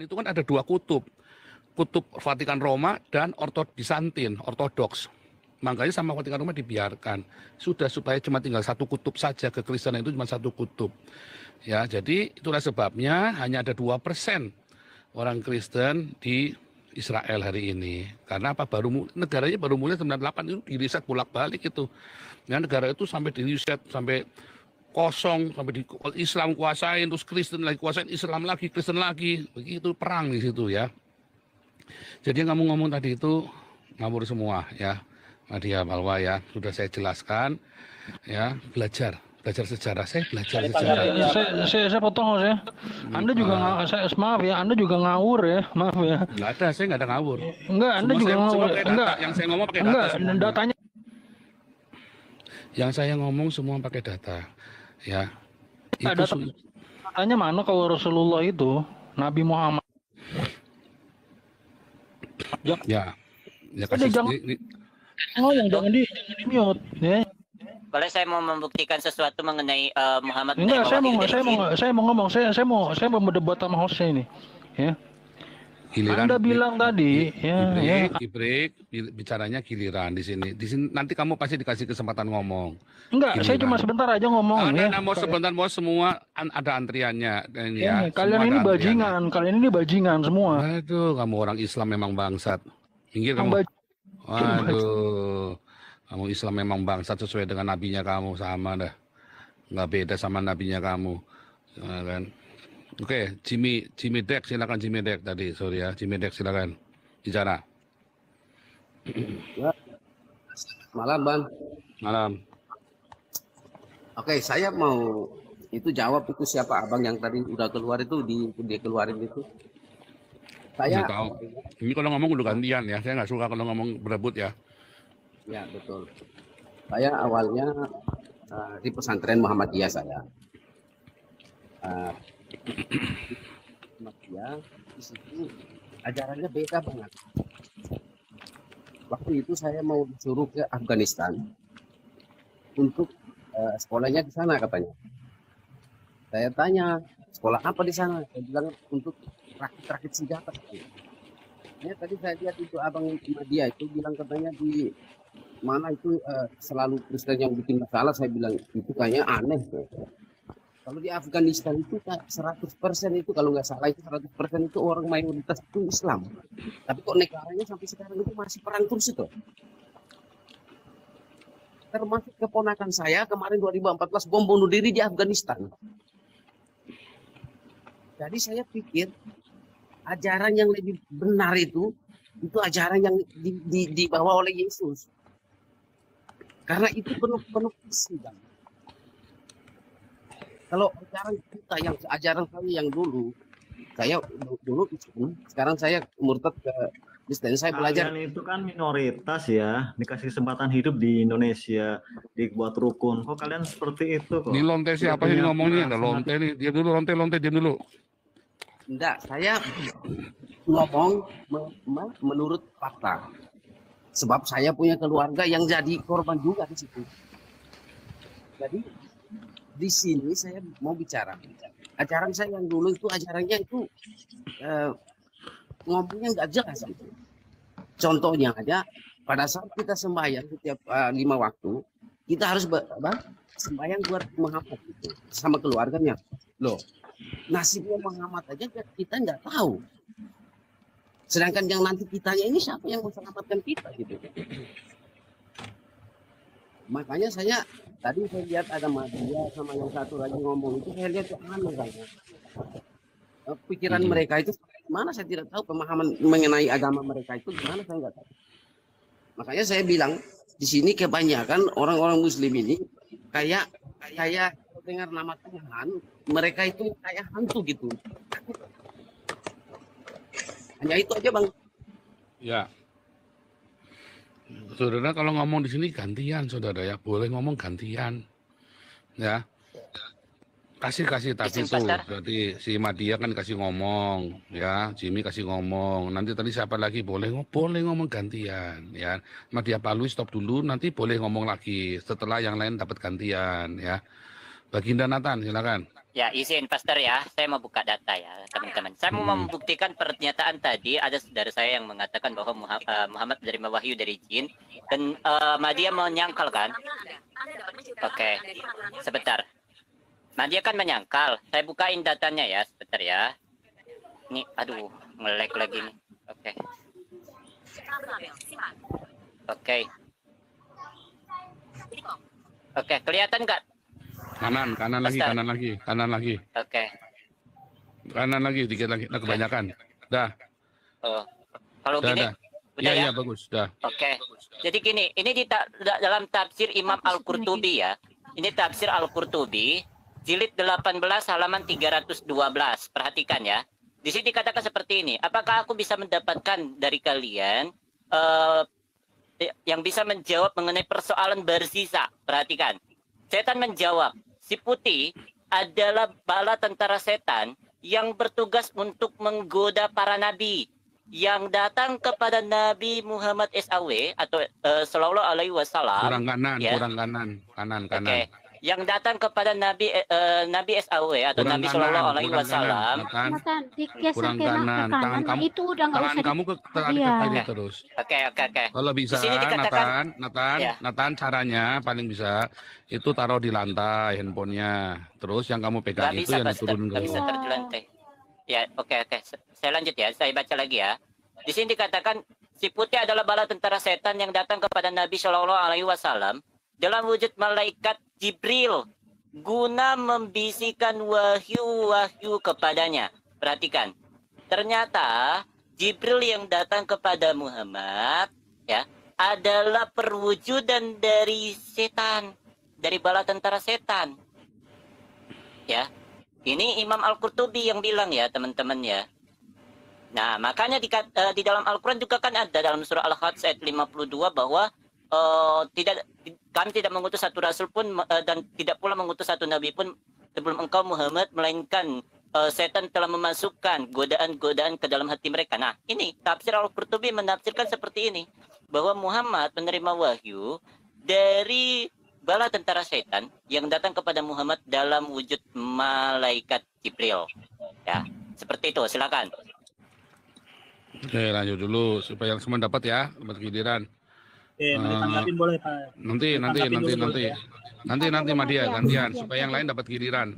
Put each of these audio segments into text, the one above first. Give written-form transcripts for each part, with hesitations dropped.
Itu kan ada dua kutub, kutub Vatikan Roma dan Bizantin, Ortodoks. Makanya sama Vatikan Roma dibiarkan. Sudah supaya cuma tinggal satu kutub saja, kekristenan itu cuma satu kutub. Ya, jadi itulah sebabnya hanya ada 2% orang Kristen di Israel hari ini. Karena apa? Negaranya baru mulai 98 itu diriset bolak-balik itu. Ya, negara itu sampai diriset sampai kosong, sampai Islam kuasain, terus Kristen lagi kuasain, Islam lagi, Kristen lagi. Begitu perang di situ ya. Jadi yang kamu ngomong tadi itu ngawur semua ya. Nadia Balwa ya, sudah saya jelaskan ya, belajar sejarah. Saya belajar sejarah. Saya potong ya. Anda juga maaf ya, Anda juga ngawur ya, maaf ya. Enggak ada, saya enggak ada ngawur. Enggak, Anda juga ngawur. Enggak, yang saya ngomong pakai data. Enggak, datanya. Yang saya ngomong semua pakai data. Ya. Datanya mana kalau Rasulullah itu Nabi Muhammad? Ya kasih jangan di mute ya. Kalau saya mau membuktikan sesuatu mengenai Muhammad. Enggak, saya mau ngomong, saya mau berdebat sama hostnya ini, ya. Giliran, Anda bilang tadi, Ibrik, bicaranya giliran di sini. Di sini nanti kamu pasti dikasih kesempatan ngomong. Enggak, giliran. Saya cuma sebentar aja ngomong. Mau sebentar, mau semua ada antriannya. Ya, kalian ini bajingan, semua. Aduh, kamu orang Islam memang bangsat. Minggir kamu. Waduh, kamu Islam memang bangsat sesuai dengan nabinya kamu, sama dah. Nggak beda sama nabinya kamu. Kan? Oke, Jimmy Dek, silakan Jimmy Dek tadi, sorry ya, Jimmy Dek silakan bicara. Ya. Malam, Bang. Malam. Oke, saya mau itu jawab itu siapa abang yang tadi udah keluar itu dia keluarin itu. Saya tahu. Ini kalau ngomong udah gantian ya, saya nggak suka kalau ngomong berebut ya. Ya betul. Saya awalnya di pesantren Muhammadiyah saya. Muhammadiyah di situ ajarannya beda banget. Waktu itu saya mau disuruh ke Afghanistan untuk sekolahnya di sana katanya. Saya tanya sekolah apa di sana? Saya bilang untuk rakit senjata. Ya, tadi saya lihat itu abang Muhammadiyah itu bilang katanya di mana itu selalu Kristen yang bikin masalah. Saya bilang itu kayaknya aneh. Kalau di Afghanistan itu 100% itu kalau nggak salah itu 100% itu orang mayoritas itu Islam. Tapi kok negaranya sampai sekarang itu masih perang terus itu. Termasuk keponakan saya kemarin 2014 bom bunuh diri di Afghanistan. Jadi saya pikir ajaran yang lebih benar itu ajaran yang dibawa oleh Yesus. Karena itu penuh kasih. Kalau ajaran saya yang dulu sekarang saya murtad ke Kristen. Saya belajar. Kalian itu kan minoritas ya, dikasih kesempatan hidup di Indonesia, dibuat rukun. Kok kalian seperti itu kok? Ini lonte siapa sih ngomongnya? Ada lonte nih, dia dulu lonte dia dulu. Enggak, saya ngomong menurut fakta. Sebab saya punya keluarga yang jadi korban juga di situ. Jadi di sini saya mau bicara. Ajaran saya yang dulu itu ajarannya itu ngomongnya nggak jelas gitu. Contohnya aja pada saat kita sembahyang setiap 5 waktu, kita harus sembahyang buat Muhammad gitu, sama keluarganya. Loh, nasibnya Muhammad aja kita nggak tahu. Sedangkan yang nanti kitanya ini siapa yang menyelamatkan kita gitu. Makanya tadi saya lihat ada Madia sama yang satu lagi ngomong itu, saya lihat aneh kayaknya. Pikiran mereka itu gimana saya tidak tahu, pemahaman mengenai agama mereka itu gimana saya nggak tahu. Makanya saya bilang di sini kebanyakan orang-orang Muslim ini kayak dengar nama Tuhan, mereka itu kayak hantu gitu. Hanya itu aja, Bang. Ya. Saudara kalau ngomong di sini gantian, saudara ya, boleh ngomong gantian, ya. Kasih tapi itu, berarti si Madia kan kasih ngomong, ya, Jimmy kasih ngomong. Nanti tadi siapa lagi boleh ngomong gantian, ya. Madia Palui stop dulu, nanti boleh ngomong lagi setelah yang lain dapat gantian, ya. Baginda Nathan, silakan. Ya, izin Pastor ya, saya mau buka data ya, teman-teman. Saya mau membuktikan pernyataan tadi, ada saudara saya yang mengatakan bahwa Muhammad menerima wahyu dari jin, dan Madia menyangkal kan? Oke, sebentar. Madia kan menyangkal. Saya bukain datanya ya, sebentar ya. Ini, aduh, nge-lag lagi nih. Oke. Oke. Oke, kelihatan nggak? Kanan lagi, Pastor. kanan lagi. Oke. Kanan lagi, dikit lagi. Nah, kebanyakan. Dah, Oh. Kalau dah, gini, dah. udah ya? Iya, bagus, dah. Oke. Jadi gini, ini dalam tafsir Imam Al-Qurtubi ya. Ini tafsir Al-Qurtubi, jilid 18 halaman 312. Perhatikan ya. Di sini dikatakan seperti ini. Apakah aku bisa mendapatkan dari kalian yang bisa menjawab mengenai persoalan bersisa? Perhatikan. Setan menjawab, si putih adalah bala tentara setan yang bertugas untuk menggoda para nabi yang datang kepada Nabi Muhammad SAW atau Sallallahu Alaihi Wasallam. Kurang kanan, ya. kanan. Oke. Yang datang kepada Nabi SAW atau Kurang Nabi kanan, Sallallahu Alaihi kurang Wasallam. kanan, Natan. Digeser Kurang ke kanan. Tangan kamu, itu udah nggak tangan usah kamu ke Iya. kiri terus. Oke. Kalau bisa, Di sini dikatakan, Ya. Natan, caranya paling bisa itu taruh di lantai handphonenya. Terus yang kamu pegang Nggak itu bisa, yang Pastor. diturun ke Nggak bisa bawah. taruh di lantai. Ya, oke. Saya lanjut ya. Saya baca lagi ya. Di sini dikatakan si putih adalah bala tentara setan yang datang kepada Nabi Shallallahu Alaihi Wasallam dalam wujud malaikat Jibril guna membisikkan wahyu kepadanya. Perhatikan. Ternyata Jibril yang datang kepada Muhammad ya adalah perwujudan dari setan, dari bala tentara setan. Ya. Ini Imam Al-Qurtubi yang bilang ya, teman-teman ya. Nah, makanya di dalam Al-Quran juga kan ada dalam surah Al-Hajj ayat 52 bahwa kami tidak mengutus satu rasul pun dan tidak pula mengutus satu nabi pun sebelum engkau Muhammad, melainkan setan telah memasukkan godaan-godaan ke dalam hati mereka. Nah, ini tafsir Al-Qurtubi menafsirkan seperti ini, bahwa Muhammad menerima wahyu dari bala tentara setan yang datang kepada Muhammad dalam wujud malaikat Jibril. Ya, seperti itu. Silakan. Oke, lanjut dulu supaya semua dapat ya, dapat giliran. Tanggapin boleh Pak. Nanti Madia gantian supaya yang lain dapat giliran.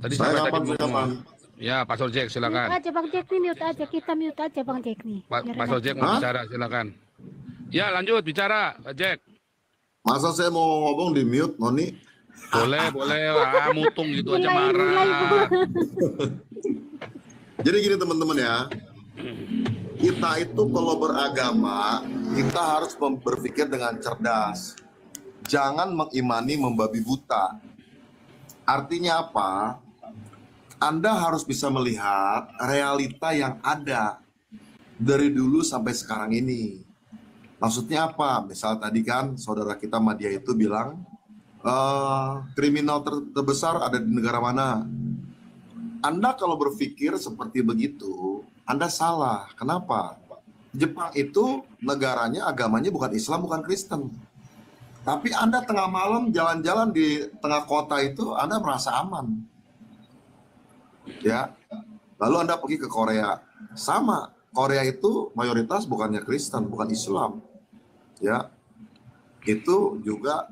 Tadi sampai tadi ngomong. Ya, Pak Jack silakan. Mute aja Bang Jack nih, mute aja. Kita mute aja Bang Jack nih. Pak Jack mau bicara, silakan. Ya, lanjut bicara, Pak Jack. Masa saya mau ngomong di mute, Noni? Boleh, mutung gitu aja marah. Jadi gini teman-teman ya, kita itu kalau beragama, kita harus berpikir dengan cerdas. Jangan mengimani membabi buta. Artinya apa? Anda harus bisa melihat realita yang ada dari dulu sampai sekarang ini. Maksudnya apa? Misal tadi kan saudara kita Madia itu bilang, kriminal terbesar ada di negara mana? Anda kalau berpikir seperti begitu, Anda salah. Kenapa? Jepang itu negaranya, agamanya bukan Islam, bukan Kristen. Tapi Anda tengah malam jalan-jalan di tengah kota itu, Anda merasa aman. Ya. Lalu Anda pergi ke Korea, sama. Korea itu mayoritas bukannya Kristen, bukan Islam. Ya. Itu juga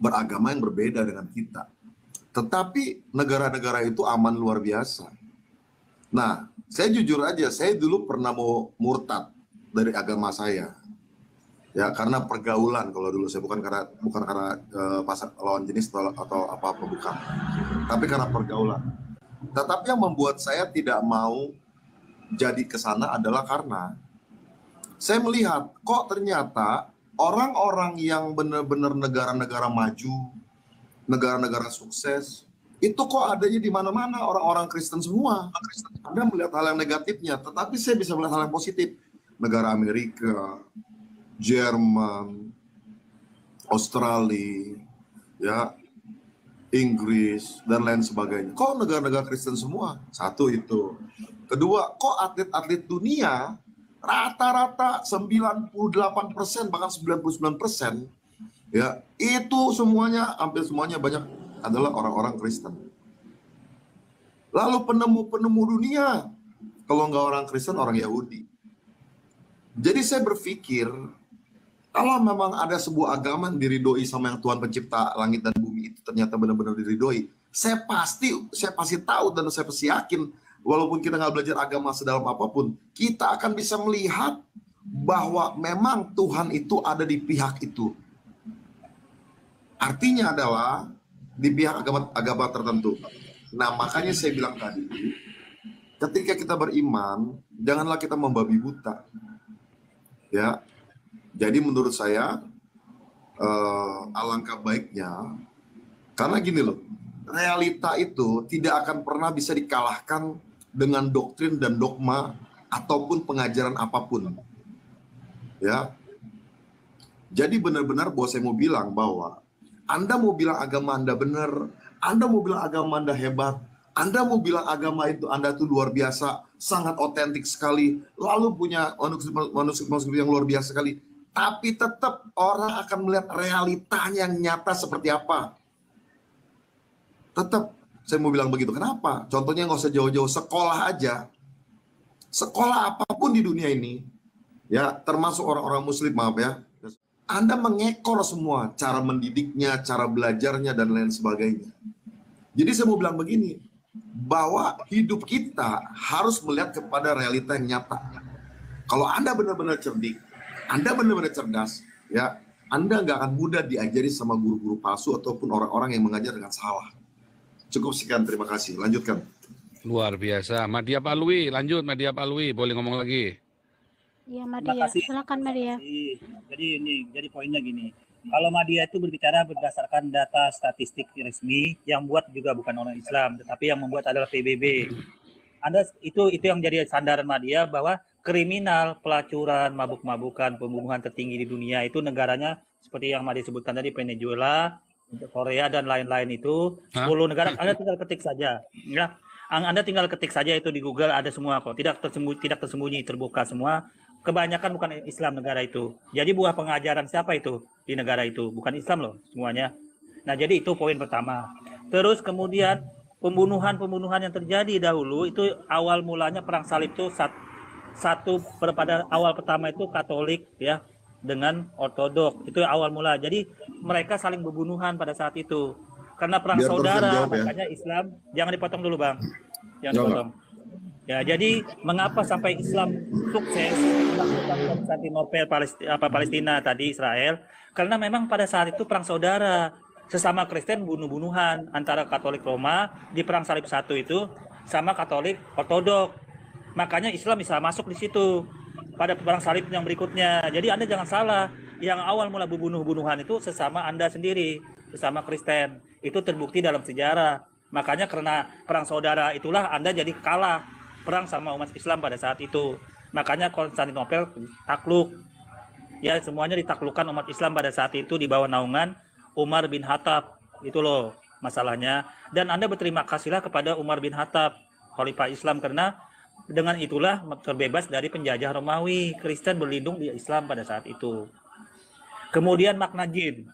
beragama yang berbeda dengan kita. Tetapi negara-negara itu aman luar biasa. Nah, saya jujur aja, saya dulu pernah mau murtad dari agama saya. Ya, karena pergaulan kalau dulu saya bukan karena pasar lawan jenis atau apa-apa bukan. Tapi karena pergaulan. Tetapi yang membuat saya tidak mau jadi ke sana adalah karena saya melihat kok ternyata orang-orang yang benar-benar negara-negara maju, negara-negara sukses, itu kok adanya di mana-mana orang-orang Kristen semua. Anda melihat hal yang negatifnya, tetapi saya bisa melihat hal yang positif. Negara Amerika, Jerman, Australia, ya, Inggris, dan lain sebagainya. Kok negara-negara Kristen semua? Satu itu. Kedua, kok atlet-atlet dunia rata-rata 98%, bahkan 99%, ya, itu semuanya, hampir semuanya banyak adalah orang-orang Kristen. Lalu penemu-penemu dunia, kalau nggak orang Kristen, orang Yahudi. Jadi saya berpikir, kalau memang ada sebuah agama yang diridhoi sama yang Tuhan pencipta langit dan bumi itu ternyata benar-benar diridhoi, saya pasti tahu dan saya pasti yakin, walaupun kita nggak belajar agama sedalam apapun, kita akan bisa melihat bahwa memang Tuhan itu ada di pihak itu. Artinya adalah di pihak agama tertentu. Nah, makanya saya bilang tadi, ketika kita beriman, janganlah kita membabi buta. Ya, jadi menurut saya alangkah baiknya, karena gini loh, realita itu tidak akan pernah bisa dikalahkan dengan doktrin dan dogma ataupun pengajaran apapun. Ya, jadi benar-benar bahwa saya mau bilang bahwa Anda mau bilang agama Anda benar, Anda mau bilang agama Anda hebat, Anda mau bilang agama itu Anda itu luar biasa, sangat otentik sekali, lalu punya manuskrip yang luar biasa sekali, tapi tetap orang akan melihat realitanya yang nyata seperti apa. Tetap saya mau bilang begitu. Kenapa? Contohnya nggak usah jauh-jauh, sekolah aja. Sekolah apapun di dunia ini, ya termasuk orang-orang muslim, maaf ya, Anda mengekor semua cara mendidiknya, cara belajarnya, dan lain sebagainya. Jadi saya mau bilang begini, bahwa hidup kita harus melihat kepada realita yang nyata. Kalau Anda benar-benar cerdik, Anda benar-benar cerdas, ya Anda nggak akan mudah diajari sama guru-guru palsu ataupun orang-orang yang mengajar dengan salah. Cukup sekian, terima kasih. Lanjutkan. Luar biasa. Madia Palwi, lanjut Madia Palwi, boleh ngomong lagi. Iya, Madia. Silakan Madia. Jadi poinnya gini. Kalau Madia itu berbicara berdasarkan data statistik resmi yang buat juga bukan orang Islam, tetapi yang membuat adalah PBB. Anda itu yang jadi sandaran Madia bahwa kriminal, pelacuran, mabuk-mabukan, pembunuhan tertinggi di dunia itu negaranya seperti yang Madia sebutkan tadi, Venezuela, Korea dan lain-lain itu 10 negara. Anda tinggal ketik saja, ya. Anda tinggal ketik saja itu di Google, ada semua kok. Tidak tersembunyi, terbuka semua. Kebanyakan bukan Islam negara itu. Jadi buah pengajaran siapa itu di negara itu? Bukan Islam loh semuanya. Nah, jadi itu poin pertama. Terus kemudian pembunuhan yang terjadi dahulu itu awal mulanya perang salib itu pada awal pertama itu Katolik ya dengan Ortodok. Itu awal mula. Jadi mereka saling berbunuhan pada saat itu. Karena perang saudara, makanya Islam, jangan dipotong dulu Bang. Jangan dipotong. Ya, jadi mengapa sampai Islam sukses melakukan Konstantinopel Palestina tadi Israel? Karena memang pada saat itu perang saudara, sesama Kristen bunuh-bunuhan antara Katolik Roma di perang salib 1 itu sama Katolik Ortodok. Makanya Islam bisa masuk di situ pada perang salib yang berikutnya. Jadi Anda jangan salah, yang awal mula bunuh-bunuhan itu sesama Anda sendiri, sesama Kristen. Itu terbukti dalam sejarah. Makanya karena perang saudara itulah Anda jadi kalah perang sama umat Islam pada saat itu. Makanya Konstantinopel takluk. Ya, semuanya ditaklukkan umat Islam pada saat itu di bawah naungan Umar bin Khattab. Itu loh masalahnya. Dan Anda berterima kasihlah kepada Umar bin Khattab, Khalifah Islam, karena dengan itulah terbebas dari penjajah Romawi. Kristen berlindung di Islam pada saat itu. Kemudian makna jin.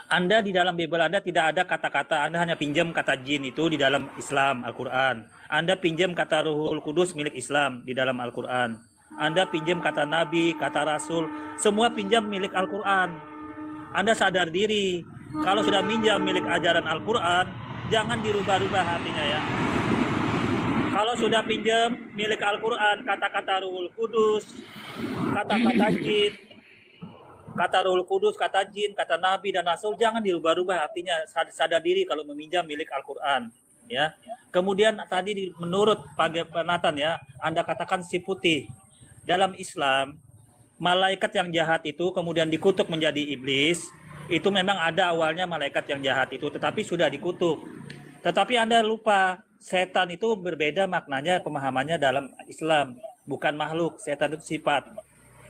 Anda di dalam Bible Anda tidak ada kata-kata, Anda hanya pinjam kata jin itu di dalam Islam, Al-Quran. Anda pinjam kata Ruhul Kudus milik Islam di dalam Al-Quran. Anda pinjam kata Nabi, kata Rasul, semua pinjam milik Al-Quran. Anda sadar diri, kalau sudah minjam milik ajaran Al-Quran, jangan dirubah-rubah artinya ya. Kalau sudah pinjam milik Al-Quran, kata-kata Ruhul Kudus, kata-kata jin, kata Ruhul Kudus, kata jin, kata Nabi dan Rasul, jangan dirubah-rubah artinya. Sadar diri kalau meminjam milik Al-Quran. Ya. Kemudian tadi menurut Pak Nathan ya, Anda katakan si putih. Dalam Islam, malaikat yang jahat itu kemudian dikutuk menjadi iblis. Itu memang ada awalnya malaikat yang jahat itu, tetapi sudah dikutuk. Tetapi Anda lupa, setan itu berbeda maknanya, pemahamannya dalam Islam. Bukan makhluk, setan itu sifat.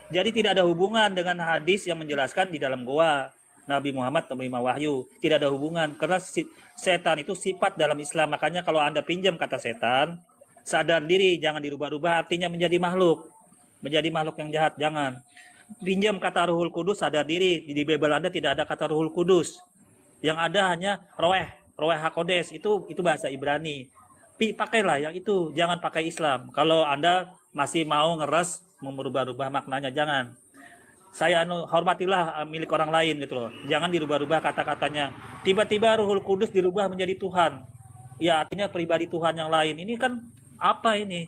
Jadi tidak ada hubungan dengan hadis yang menjelaskan di dalam goa Nabi Muhammad menerima wahyu. Tidak ada hubungan, karena setan itu sifat dalam Islam. Makanya kalau Anda pinjam kata setan, sadar diri, jangan dirubah-rubah artinya menjadi makhluk. Menjadi makhluk yang jahat, jangan. Pinjam kata Ruhul Kudus, sadar diri, di Bible Anda tidak ada kata Ruhul Kudus. Yang ada hanya Roeh HaKodes, itu bahasa Ibrani. pakailah yang itu, jangan pakai Islam. Kalau Anda masih mau ngeres merubah-rubah maknanya, jangan. Saya hormatilah milik orang lain gitu loh. Jangan dirubah-rubah kata-katanya. Tiba-tiba Ruhul Kudus dirubah menjadi Tuhan. Ya artinya pribadi Tuhan yang lain. Ini kan apa ini?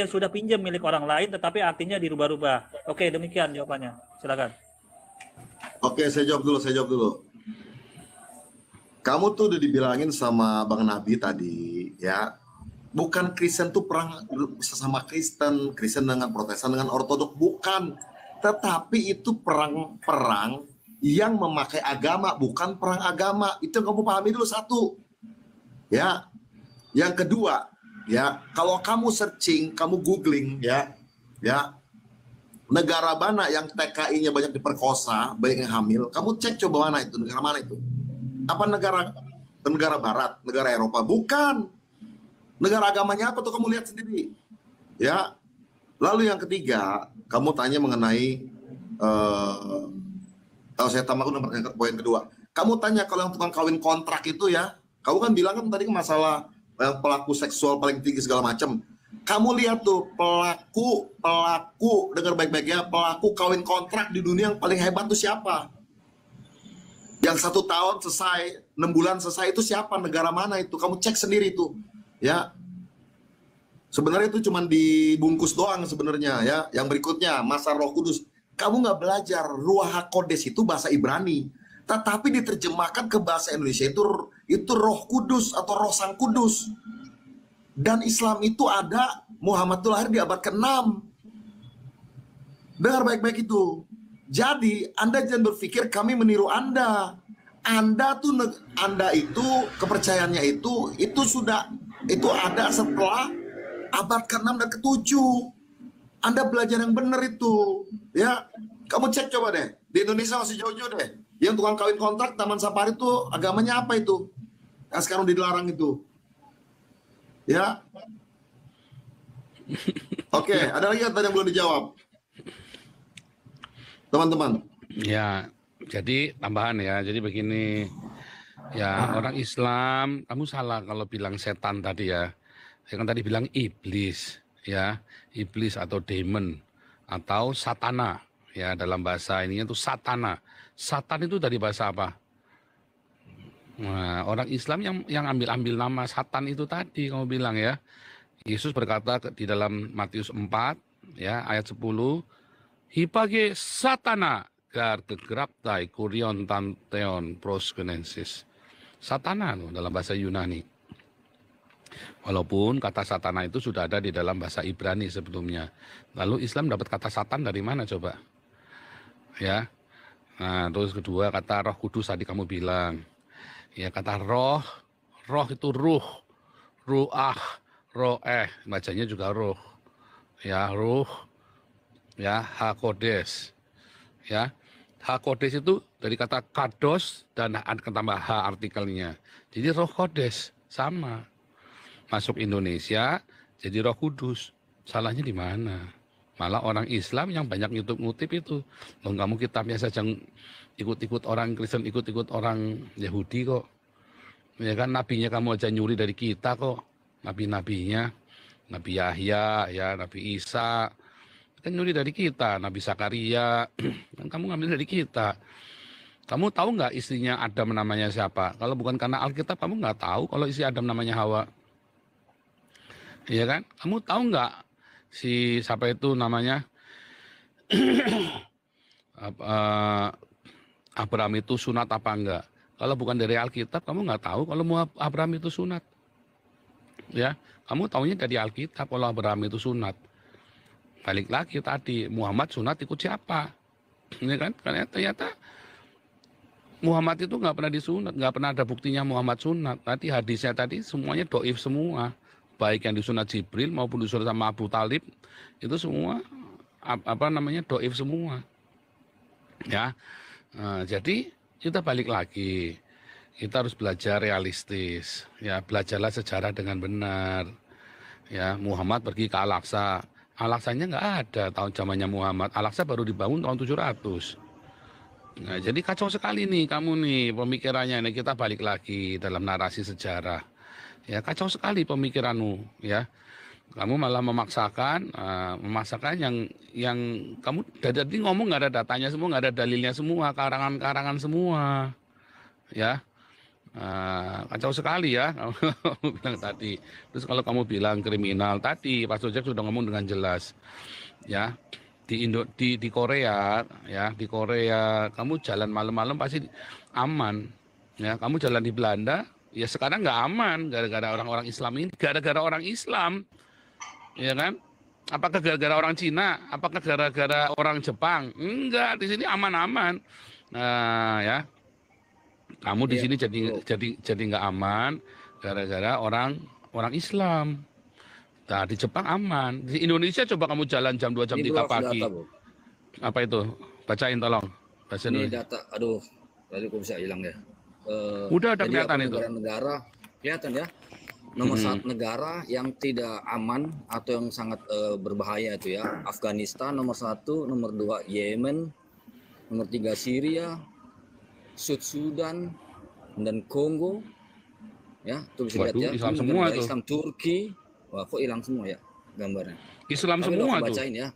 Sudah pinjam milik orang lain tetapi artinya dirubah-rubah. Oke, demikian jawabannya. Silakan. Oke, saya jawab dulu. Kamu tuh udah dibilangin sama Bang Nabi tadi, ya. Bukan Kristen tuh perang sesama Kristen dengan Protestan dengan Ortodok, bukan. Tetapi itu perang yang memakai agama, bukan perang agama. Itu yang kamu pahami dulu satu. Ya. Yang kedua, ya, kalau kamu searching, kamu googling, ya, negara mana yang TKI-nya banyak diperkosa, banyak yang hamil, kamu cek coba mana itu, negara mana itu? Apa negara barat, negara Eropa? Bukan. Negara agamanya apa tuh kamu lihat sendiri. Ya. Lalu yang ketiga, kamu tanya mengenai kalau saya tambah poin kedua. Kamu tanya kalau yang tukang kawin kontrak itu ya, kamu kan bilang kan tadi masalah pelaku seksual paling tinggi segala macam. Kamu lihat tuh pelaku dengar baik-baiknya, pelaku kawin kontrak di dunia yang paling hebat tuh siapa? Yang 1 tahun selesai, 6 bulan selesai itu siapa? Negara mana itu? Kamu cek sendiri tuh, ya. Sebenarnya itu cuma dibungkus doang sebenarnya, ya. Yang berikutnya masa Roh Kudus. Kamu nggak belajar Ruach HaKodes itu bahasa Ibrani, tetapi diterjemahkan ke bahasa Indonesia itu Roh Kudus atau Roh Sang Kudus. Dan Islam itu ada, Muhammad itu lahir di abad ke-6. Dengar baik-baik itu. Jadi Anda jangan berpikir kami meniru Anda. Anda itu kepercayaannya itu sudah ada setelah abad ke-6 dan ke-7. Anda belajar yang benar itu, ya. Kamu cek coba deh. Di Indonesia masih jauh-jauh deh. Yang tukang kawin kontrak Taman Safari itu agamanya apa itu? Yang sekarang dilarang itu. Ya. Oke, ada lagi yang belum dijawab? Teman-teman. Ya, jadi tambahan ya. Jadi begini, ya orang Islam, kamu salah kalau bilang setan tadi ya. Saya kan tadi bilang iblis, ya, iblis atau demon atau satana, ya dalam bahasa ininya itu satana. Satan itu dari bahasa apa? Nah, orang Islam yang ambil nama Satan itu tadi kamu bilang ya. Yesus berkata di dalam Matius 4 ya ayat 10, Hipage satana gar gegraptai kurion tanteon proskenensis. Satana loh, dalam bahasa Yunani. Walaupun kata satana itu sudah ada di dalam bahasa Ibrani sebelumnya. Lalu Islam dapat kata satan dari mana coba? Ya. Nah, terus kedua kata Roh Kudus tadi kamu bilang. Ya kata roh itu ruh, ruah, roeh, bacanya juga ruh, ya ruh, ya HaKodes, ya HaKodes itu dari kata kados dan tambah H artikelnya, jadi Roh Kodes sama, masuk Indonesia jadi Roh Kudus, salahnya di mana? Malah orang Islam yang banyak ngutip itu, loh kamu kitabnya saja ikut-ikut orang Kristen, ikut-ikut orang Yahudi kok. Ya kan nabinya kamu aja nyuri dari kita kok. Nabi-nabinya, Nabi Yahya, ya Nabi Isa. Kan nyuri dari kita, Nabi Zakaria. Kan kamu ngambil dari kita. Kamu tahu nggak istrinya Adam namanya siapa? Kalau bukan karena Alkitab kamu nggak tahu kalau istri Adam namanya Hawa. Iya kan? Kamu tahu nggak si siapa itu namanya? Abraham itu sunat apa enggak? Kalau bukan dari Alkitab, kamu nggak tahu kalau Abraham itu sunat. Ya, kamu taunya dari Alkitab kalau Abraham itu sunat. Balik lagi tadi, Muhammad sunat ikut siapa? Ini kan, karena ternyata Muhammad itu nggak pernah disunat, nggak pernah ada buktinya Muhammad sunat. Nanti hadisnya tadi semuanya doif semua, baik yang disunat Jibril maupun disunat sama Abu Talib, itu semua doif semua. Ya. Nah, jadi kita balik lagi, kita harus belajar realistis, ya belajarlah sejarah dengan benar. Ya Muhammad pergi ke Al-Aqsa, Al-Aqsanya nggak ada tahun zamannya Muhammad, Al-Aqsa baru dibangun tahun 700. Nah, jadi kacau sekali nih kamu nih pemikirannya. Ini kita balik lagi dalam narasi sejarah. Ya, kacau sekali pemikiranmu, ya. Kamu malah memaksakan yang kamu tadi ngomong nggak ada datanya semua, nggak ada dalilnya semua, karangan-karangan semua, ya. Kacau sekali ya kamu bilang tadi. Terus kalau kamu bilang kriminal tadi, Pak Sojek sudah ngomong dengan jelas, ya. Di Korea, ya, di Korea kamu jalan malam-malam pasti aman, ya. Kamu jalan di Belanda, ya sekarang nggak aman gara-gara orang-orang Islam ini, gara-gara orang Islam. Ya kan? Apakah gara-gara orang Cina? Apakah gara-gara orang Jepang? Enggak, di sini aman-aman. Nah, ya. Kamu di sini jadi nggak aman gara-gara orang Islam. Nah, di Jepang aman. Di Indonesia coba kamu jalan jam 2 jam 3 pagi. Data, apa itu? Bacain tolong. Bahasa ini Indonesia. data, aduh, tadi kok bisa hilang ya. Udah ada Jadi kelihatan itu. Negara-negara kelihatan ya. Nomor satu negara yang tidak aman atau yang sangat berbahaya itu ya, Afghanistan nomor 1, nomor 2 Yemen, nomor 3 Syria, Sud Sudan dan Kongo, ya tuh bisa lihat ya. Islam semua tuh. Islam Turki, wah kok hilang semua ya gambarnya. Islam Tapi semua lo tuh. bacain ya.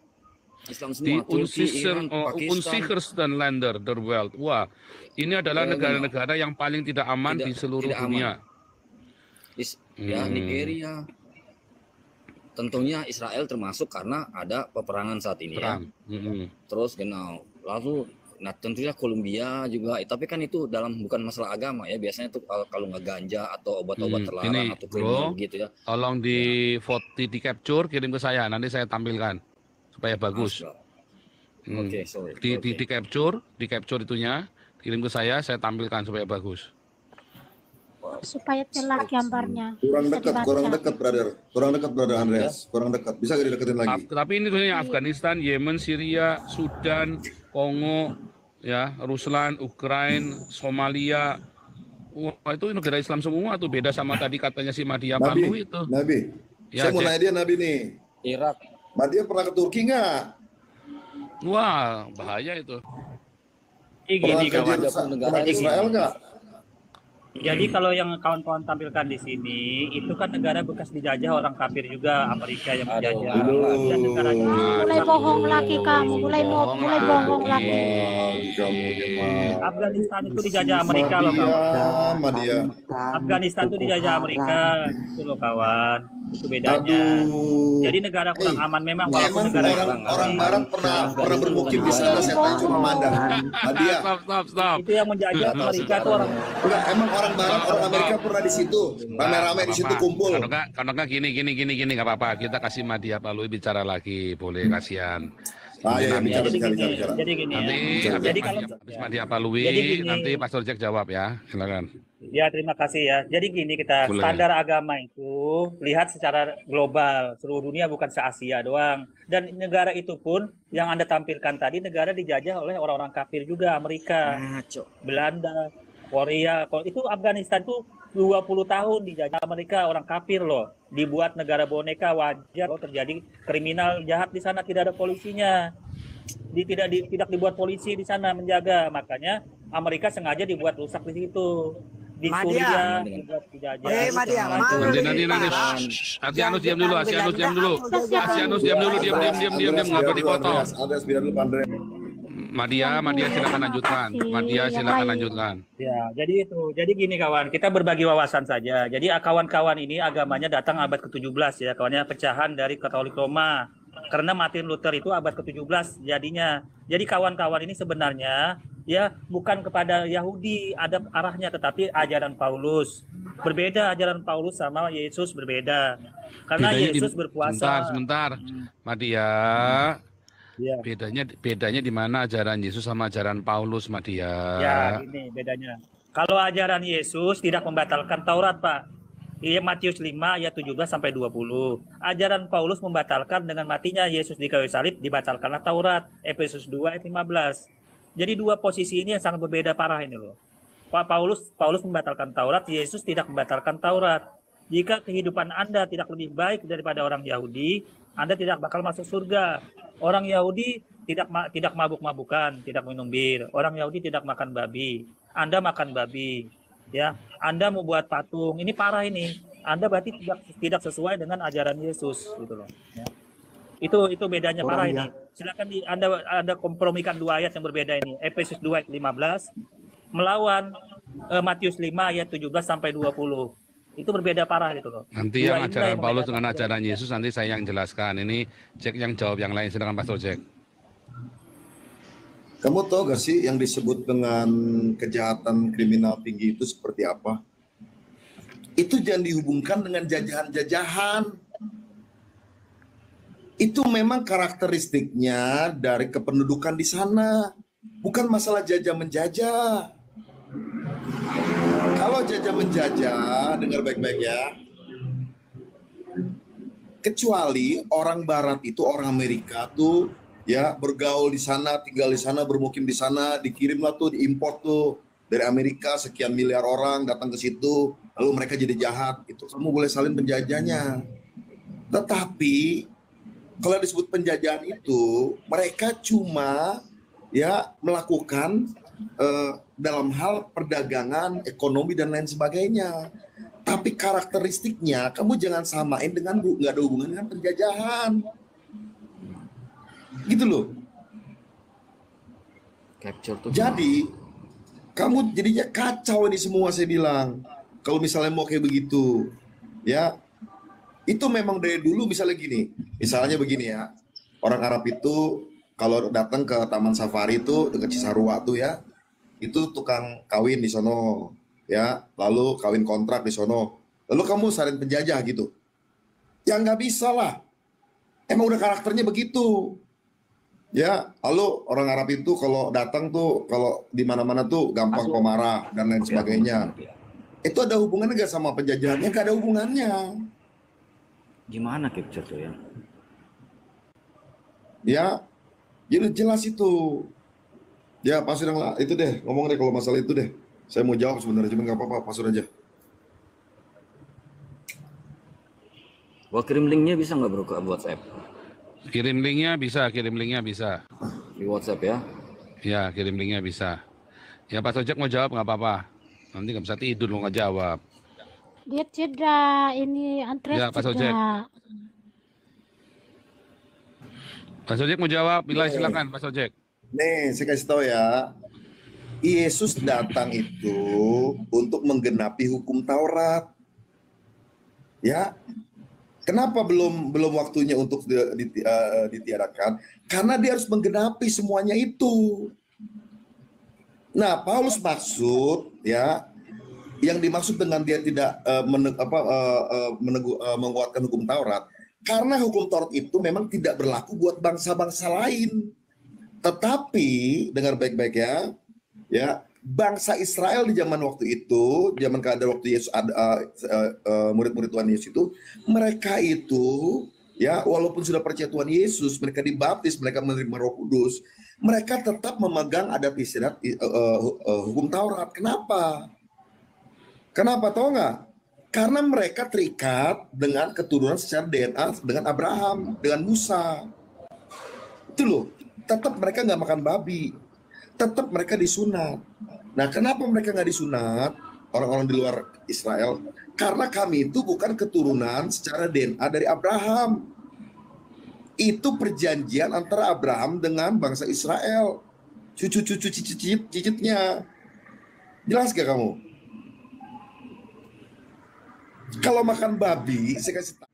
Islam Di semua, Turki, Iran, Pakistan. Unsichersten Länder der Welt. Wah, ini adalah negara-negara yang paling tidak aman di seluruh dunia. Ya, Nigeria. Tentunya Israel termasuk karena ada peperangan saat ini ya. Terus genau. Lalu nah tentunya Kolombia juga, tapi kan itu bukan masalah agama ya. Biasanya tuh kalau nggak ganja atau obat-obat terlarang atau kriminal gitu ya. Tolong di capture, kirim ke saya, nanti saya tampilkan supaya bagus. Oke, sorry. Di capture itunya, kirim ke saya tampilkan supaya bagus. Supaya jelas gambarnya. Kurang dekat, brother Andreas. Kurang dekat. Bisa gak dideketin lagi? Tapi ini tulisannya Afghanistan, Yemen, Syria, Sudan, Kongo, ya, Ruslan, Ukraina, Somalia. Wah, itu negara Islam semua tuh, beda sama tadi katanya si Madia Palu itu. Nabi. Ya, saya mau nanya dia Nabi nih. Irak. Madia pernah ke Turki nggak? Wah, bahaya itu. Pernah ke Israel nggak? Jadi kalau yang kawan-kawan tampilkan di sini itu kan negara bekas dijajah orang kafir juga, Amerika yang menjajah. Dan negaranya mulai bohong lagi kamu, mulai bohong lagi. Afghanistan itu dijajah Amerika loh kawan. Afghanistan itu dijajah Amerika itu loh kawan. Itu bedanya. Jadi negara kurang aman memang walaupun negara orang Barat pernah bermukim di sana, saya cuma memandang. Nadia. Stop. Itu yang menjajah Amerika itu orang. Enggak, emang orang Barat, orang Amerika pernah di situ, rame-rame di situ kumpul. Kalau nggak gini nggak apa-apa. Kita kasih Madia Palu bicara lagi, boleh, kasihan. Bicara. Jadi gini. Jadi kalau Madia Palui, nanti Pastor Jack jawab ya, silakan. Ya, terima kasih ya. Jadi gini, kita standar agama itu lihat secara global, seluruh dunia bukan se-Asia doang. Dan negara itu pun yang Anda tampilkan tadi negara dijajah oleh orang-orang kafir juga, Amerika, Belanda, Korea. Itu Afghanistan tuh 20 tahun dijajah Amerika, orang kafir loh. Dibuat negara boneka, wajar loh terjadi kriminal jahat di sana, tidak ada polisinya. Tidak dibuat polisi di sana menjaga. Makanya Amerika sengaja dibuat rusak di situ. Di Suriah dibuat dijajah. Nanti diam dulu. Diam, nggak boleh dipotong. Madia silakan lanjutkan. Ya, jadi itu. Jadi gini kawan, kita berbagi wawasan saja. Jadi kawan-kawan ini agamanya datang abad ke-17 ya, kawannya pecahan dari Katolik Roma. Karena Martin Luther itu abad ke-17 jadinya. Jadi kawan-kawan ini sebenarnya ya bukan kepada Yahudi ada arahnya, tetapi ajaran Paulus. Berbeda ajaran Paulus sama Yesus berbeda. Karena Yesus berkuasa. Sebentar. Madia. Ya. Bedanya di mana ajaran Yesus sama ajaran Paulus, Madia? Ya, ini bedanya. Kalau ajaran Yesus tidak membatalkan Taurat, Pak. Iya, Matius 5 ayat 17 sampai 20. Ajaran Paulus membatalkan dengan matinya Yesus di kayu salib, dibatalkanlah Taurat. Efesus 2 ayat 15. Jadi dua posisi ini yang sangat berbeda parah ini loh. Pak Paulus membatalkan Taurat, Yesus tidak membatalkan Taurat. Jika kehidupan Anda tidak lebih baik daripada orang Yahudi, Anda tidak bakal masuk surga. Orang Yahudi tidak mabuk-mabukan, tidak minum bir. Orang Yahudi tidak makan babi. Anda makan babi. Ya, Anda mau buat patung. Ini parah ini. Anda berarti tidak sesuai dengan ajaran Yesus gitu loh. Ya. Itu bedanya parah ini. Silakan Anda kompromikan dua ayat yang berbeda ini. Efesus 2 ayat 15 melawan Matius 5 ayat 17 sampai 20. Itu berbeda parah gitu loh. Nanti yang ajaran Paulus dengan ajaran Yesus nanti saya yang jelaskan. Ini Jack yang jawab, yang lain silakan Pastor Jack. Kamu tahu gak sih yang disebut dengan kejahatan kriminal tinggi itu seperti apa? Itu jangan dihubungkan dengan jajahan-jajahan. Itu memang karakteristiknya dari kependudukan di sana. Bukan masalah jajah-menjajah. Kalau jajah-menjajah, dengar baik-baik ya. Kecuali orang Barat itu, orang Amerika tuh ya bergaul di sana, tinggal di sana, bermukim di sana, dikirimlah tuh, diimpor tuh dari Amerika sekian miliar orang datang ke situ, lalu mereka jadi jahat. Itu kamu boleh salin penjajahnya. Tetapi kalau disebut penjajahan itu, mereka cuma ya melakukan dalam hal perdagangan, ekonomi dan lain sebagainya. Tapi karakteristiknya kamu jangan samain dengan nggak ada hubungan dengan penjajahan. Gitu loh. Capture tuh. Jadi kamu jadinya kacau ini semua saya bilang. Kalau misalnya mau kayak begitu, ya. Itu memang dari dulu misalnya gini, misalnya begini ya, orang Arab itu kalau datang ke Taman Safari itu dekat Cisarua tuh ya, itu tukang kawin di sono, ya, lalu kawin kontrak di sono, lalu kamu salin penjajah gitu, ya nggak bisa lah, emang udah karakternya begitu, ya, lalu orang Arab itu kalau datang tuh, kalau di mana-mana tuh gampang pemarah dan lain sebagainya, itu ada hubungannya nggak sama penjajahannya? Nggak ada hubungannya. Gimana capture tuh ya? Ya, jadi jelas itu. Ya, pasur yang itu deh, ngomong deh kalau masalah itu deh. Saya mau jawab sebenarnya, cuma nggak apa-apa, pasur aja. Gua kirim linknya bisa nggak bro ke WhatsApp? Kirim linknya bisa, Di WhatsApp ya? Ya, kirim linknya bisa. Ya, Pastor Jack mau jawab nggak apa-apa. Nanti nggak bisa tidur mau nggak jawab. Dia cedera, ini Andres Ya, Pak Sojek. cedera. Pak Sojek mau jawab, bila silakan Pak Sojek. Nih, saya kasih tahu ya. Yesus datang itu untuk menggenapi hukum Taurat. Ya. Kenapa belum waktunya untuk ditiadakan? Karena dia harus menggenapi semuanya itu. Nah, Paulus maksud ya, yang dimaksud dengan dia tidak menguatkan hukum Taurat, karena hukum Taurat itu memang tidak berlaku buat bangsa-bangsa lain. Tetapi dengar baik-baik ya, bangsa Israel di zaman waktu itu, zaman keadaan waktu Yesus murid-murid Tuhan Yesus itu, mereka itu ya walaupun sudah percaya Tuhan Yesus, mereka dibaptis, mereka menerima Roh Kudus, mereka tetap memegang adat istiadat hukum Taurat. Kenapa? Kenapa tahu nggak? Karena mereka terikat dengan keturunan secara DNA dengan Abraham, dengan Musa. Itu loh, tetap mereka nggak makan babi, tetap mereka disunat. Nah, kenapa mereka nggak disunat? Orang-orang di luar Israel, karena kami itu bukan keturunan secara DNA dari Abraham. Itu perjanjian antara Abraham dengan bangsa Israel, cucu-cucu cicitnya. Jelas gak kamu? Kalau makan babi, saya kasih tahu.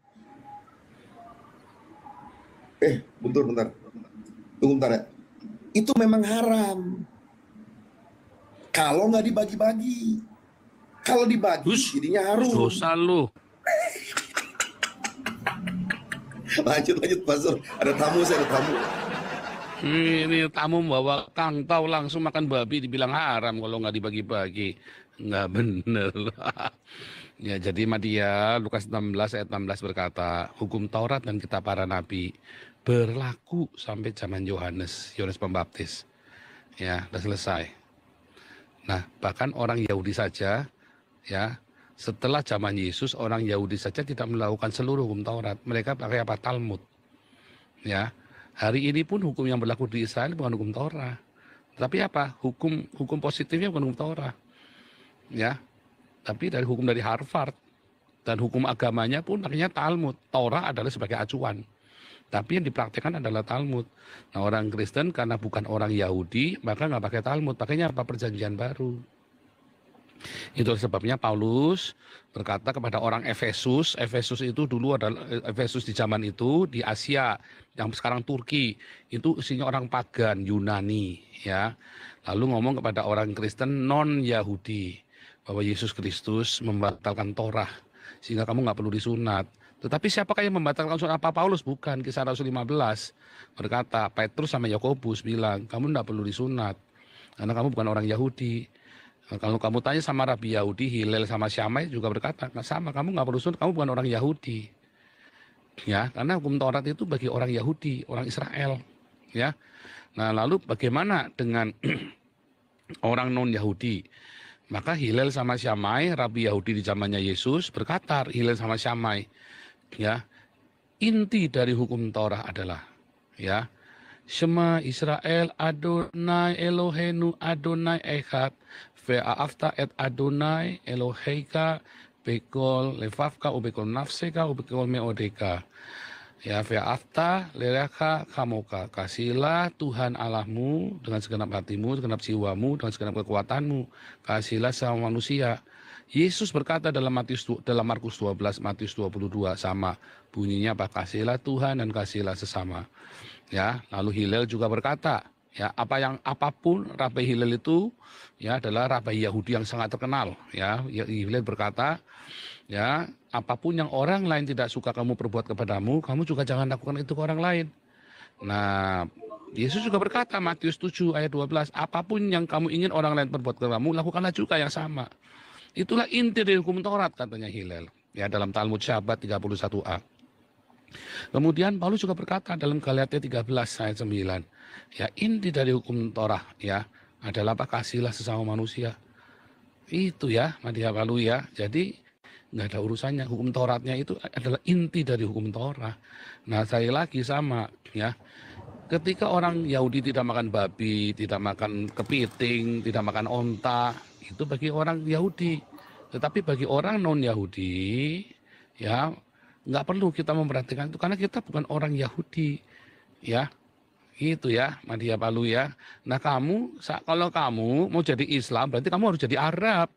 Bentar. Tunggu bentar ya. Itu memang haram. Kalau nggak dibagi-bagi. Kalau dibagi, jadinya harum. Dosa lu. Lanjut Pastor. Ada tamu, saya ada tamu. Ini tamu bawa kangtau langsung makan babi dibilang haram kalau nggak dibagi-bagi. Nggak bener. Ya, jadi Madia, Lukas 16 ayat 16 berkata, hukum Taurat dan kitab para nabi berlaku sampai zaman Yohanes Pembaptis. Ya, udah selesai. Nah, bahkan orang Yahudi saja, ya, setelah zaman Yesus, orang Yahudi saja tidak melakukan seluruh hukum Taurat. Mereka pakai apa? Talmud. Ya, hari ini pun hukum yang berlaku di Israel bukan hukum Taurat. Tapi apa? Hukum positifnya bukan hukum Taurat. Ya. Tapi dari hukum dari Harvard, Dan hukum agamanya pun akhirnya Talmud. Torah adalah sebagai acuan. Tapi yang dipraktekkan adalah Talmud. Nah, orang Kristen karena bukan orang Yahudi, maka nggak pakai Talmud. Pakainya apa? Perjanjian baru. Itu sebabnya Paulus berkata kepada orang Efesus. Efesus itu dulu adalah Efesus di zaman itu di Asia, yang sekarang Turki. Itu isinya orang pagan Yunani, ya. Lalu ngomong kepada orang Kristen non Yahudi bahwa Yesus Kristus membatalkan Torah sehingga kamu nggak perlu disunat. Tetapi siapakah yang membatalkan sunat? Apa Paulus? Bukan. Kisah Rasul 15 berkata, Petrus sama Yakobus bilang, kamu nggak perlu disunat karena kamu bukan orang Yahudi. Nah, kalau kamu tanya sama Rabi Yahudi, Hillel sama Syamai juga berkata, nggak sama, kamu nggak perlu sunat, kamu bukan orang Yahudi. Ya, karena hukum Taurat itu bagi orang Yahudi, orang Israel. Ya, nah lalu bagaimana dengan orang non Yahudi? Maka Hillel sama Syamai, Rabi Yahudi di zamannya Yesus berkata, Hillel sama Syamai, ya, inti dari hukum Torah adalah, ya, Shema Israel Adonai Eloheinu Adonai Echad ve'afta et Adonai Eloheika bekol lefafka ubekol nafseka ubekol meodeka. Ya, ve'afta lerecha kamoka. Kasihlah Tuhan Allahmu dengan segenap hatimu, segenap jiwamu, dengan segenap kekuatanmu. Kasihlah sama manusia. Yesus berkata dalam Markus 12, Matius 22 sama bunyinya apa? Kasihlah Tuhan dan kasihlah sesama. Ya, lalu Hillel juga berkata, ya, apapun Rabi Hillel itu ya adalah Rabi Yahudi yang sangat terkenal, ya. Hillel berkata, ya, apapun yang orang lain tidak suka kamu perbuat kepadamu, kamu juga jangan lakukan itu ke orang lain. Nah, Yesus juga berkata Matius 7 ayat 12, apapun yang kamu ingin orang lain perbuat kepadamu, lakukanlah juga yang sama. Itulah inti dari hukum Taurat, katanya Hillel, ya, dalam Talmud Syabat 31a. Kemudian Paulus juga berkata dalam Galatia 13 ayat 9, ya, inti dari hukum Torah, ya, adalah apa? Kasihlah sesama manusia. Itu ya, Madhya Palu, ya. Jadi nggak ada urusannya, hukum Tauratnya itu adalah inti dari hukum Torah. Nah, saya lagi sama, ya, ketika orang Yahudi tidak makan babi, tidak makan kepiting, tidak makan onta, itu bagi orang Yahudi. Tetapi bagi orang non Yahudi, ya, nggak perlu kita memperhatikan itu karena kita bukan orang Yahudi, ya. Itu ya, Madhya Palu, ya. Nah, kalau kamu mau jadi Islam, berarti kamu harus jadi Arab.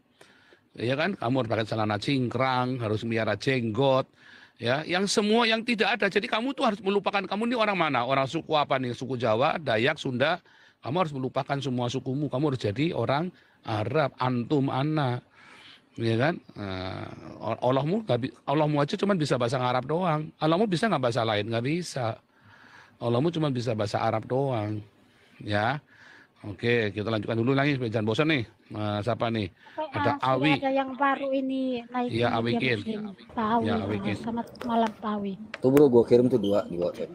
Ya kan, kamu harus pakai celana cingkrang, harus melihara jenggot, ya, yang semua yang tidak ada. Jadi kamu tuh harus melupakan kamu ini orang mana, orang suku apa nih, suku Jawa, Dayak, Sunda. Kamu harus melupakan semua sukumu. Kamu harus jadi orang Arab, antum, ana, ya kan. Allahmu aja cuma bisa bahasa Arab doang. Allahmu bisa nggak bahasa lain? Nggak bisa. Allahmu cuma bisa bahasa Arab doang, ya. Oke, kita lanjutkan dulu lagi, jangan bosan nih. Siapa nih? Ada Awi. Ada yang baru ini naik. Iya, Awikin. Pak Awi. Ya, Awikin. Selamat malam Pak Awi. Tuh bro, gue kirim tuh dua di WhatsApp.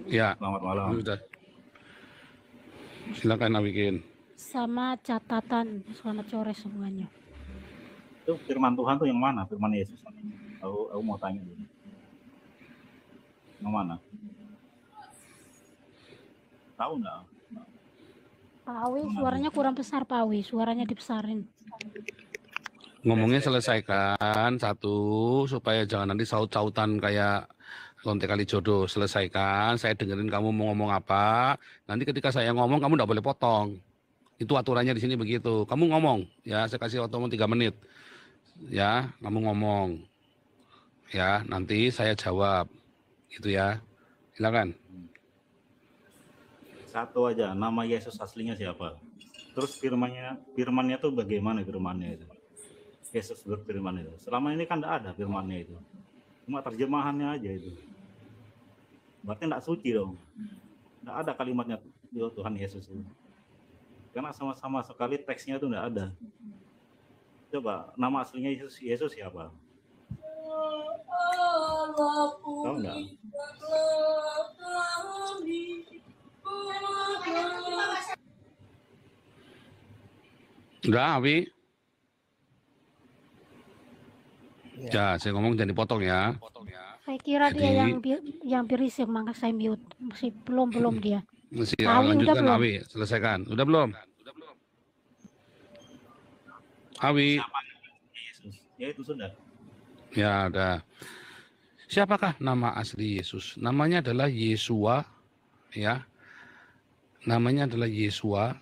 Ya. Selamat malam. Sudah. Silakan Awikin. Sama catatan. Selamat sore semuanya. Itu firman Tuhan tuh yang mana? Firman Yesus. Aku mau tanya dulu. Yang mana? Tahu nggak? Pak Awi, suaranya kurang besar Pak Awi. Suaranya dibesarin. Ngomongnya selesaikan satu, supaya jangan nanti saut-sautan kayak lonte kali jodoh. Selesaikan, saya dengerin kamu mau ngomong apa. Nanti ketika saya ngomong, kamu nggak boleh potong. Itu aturannya di sini begitu. Kamu ngomong, ya, saya kasih waktu 3 menit. Ya, kamu ngomong. Ya, nanti saya jawab. Gitu ya. Silakan. Satu aja, nama Yesus aslinya siapa? Terus firmannya tuh bagaimana firmannya itu? Yesus berfirman itu. Selama ini kan tidak ada firmannya itu. Cuma terjemahannya aja itu. Berarti tidak suci dong. Tidak ada kalimatnya Tuhan Yesus itu. Karena sama-sama sekali teksnya itu tidak ada. Coba, nama aslinya Yesus siapa? Tahu enggak? Udah, Awi. Ya, saya ngomong jangan dipotong ya. Saya kira Jadi, dia yang berisik, maka saya mute. Masih belum dia. Masih Awi, lanjutkan udah Awi, selesaikan. Udah belum? Awi. Yesus. Ya itu sudah. Ya, ada. Siapakah nama asli Yesus? Namanya adalah Yesua, ya. Namanya adalah Yesua.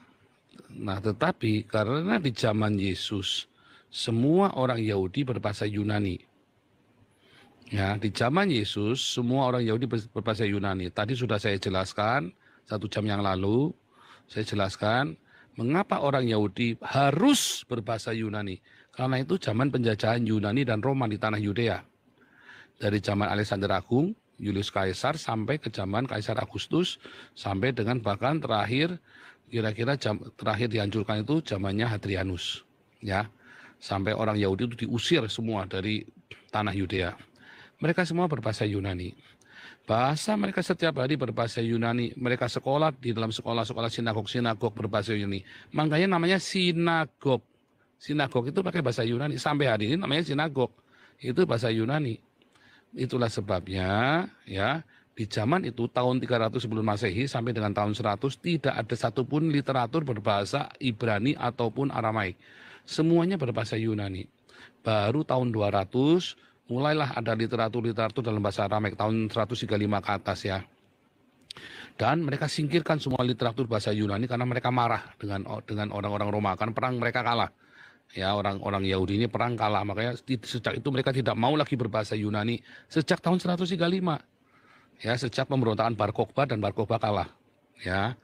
Nah, tetapi karena di zaman Yesus semua orang Yahudi berbahasa Yunani. Ya, di zaman Yesus semua orang Yahudi berbahasa Yunani. Tadi sudah saya jelaskan 1 jam yang lalu. Saya jelaskan mengapa orang Yahudi harus berbahasa Yunani. Karena itu zaman penjajahan Yunani dan Roma di tanah Yudea. Dari zaman Alexander Agung, Julius Kaisar, sampai ke zaman Kaisar Agustus, sampai dengan bahkan terakhir, kira-kira terakhir dihancurkan itu zamannya Hadrianus. Ya, sampai orang Yahudi itu diusir semua dari tanah Yudea. Mereka semua berbahasa Yunani. Bahasa mereka setiap hari berbahasa Yunani. Mereka sekolah di dalam sekolah-sekolah sinagog berbahasa Yunani. Makanya namanya sinagog. Sinagog itu pakai bahasa Yunani. Sampai hari ini namanya sinagog. Itu bahasa Yunani. Itulah sebabnya ya di zaman itu tahun 300 sebelum Masehi sampai dengan tahun 100 tidak ada satupun literatur berbahasa Ibrani ataupun Aramaik. Semuanya berbahasa Yunani. Baru tahun 200 mulailah ada literatur dalam bahasa Aramaik tahun 135 ke atas ya. Dan mereka singkirkan semua literatur bahasa Yunani karena mereka marah dengan orang-orang Roma, kan perang mereka kalah. Ya, orang Yahudi ini perang kalah, makanya sejak itu mereka tidak mau lagi berbahasa Yunani sejak tahun 135. Ya, sejak pemberontakan Bar Kokhba dan Bar Kokhba kalah. Ya.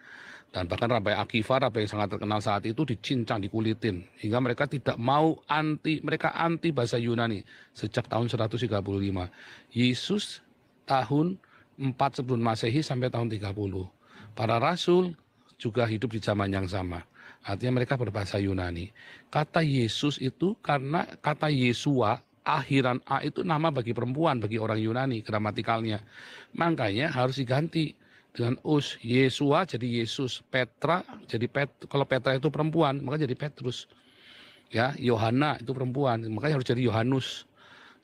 Dan bahkan Rabai Akiva, rabai yang sangat terkenal saat itu dicincang, dikulitin hingga mereka tidak mau mereka anti bahasa Yunani sejak tahun 135. Yesus tahun 4 sebelum Masehi sampai tahun 30. Para rasul juga hidup di zaman yang sama. Artinya mereka berbahasa Yunani. Kata Yesus itu karena kata Yesua, akhiran A itu nama bagi perempuan, bagi orang Yunani, gramatikalnya. Makanya harus diganti dengan us. Yesua jadi Yesus. Petra jadi kalau Petra itu perempuan, maka jadi Petrus. Ya, Yohana itu perempuan, makanya harus jadi Yohanus.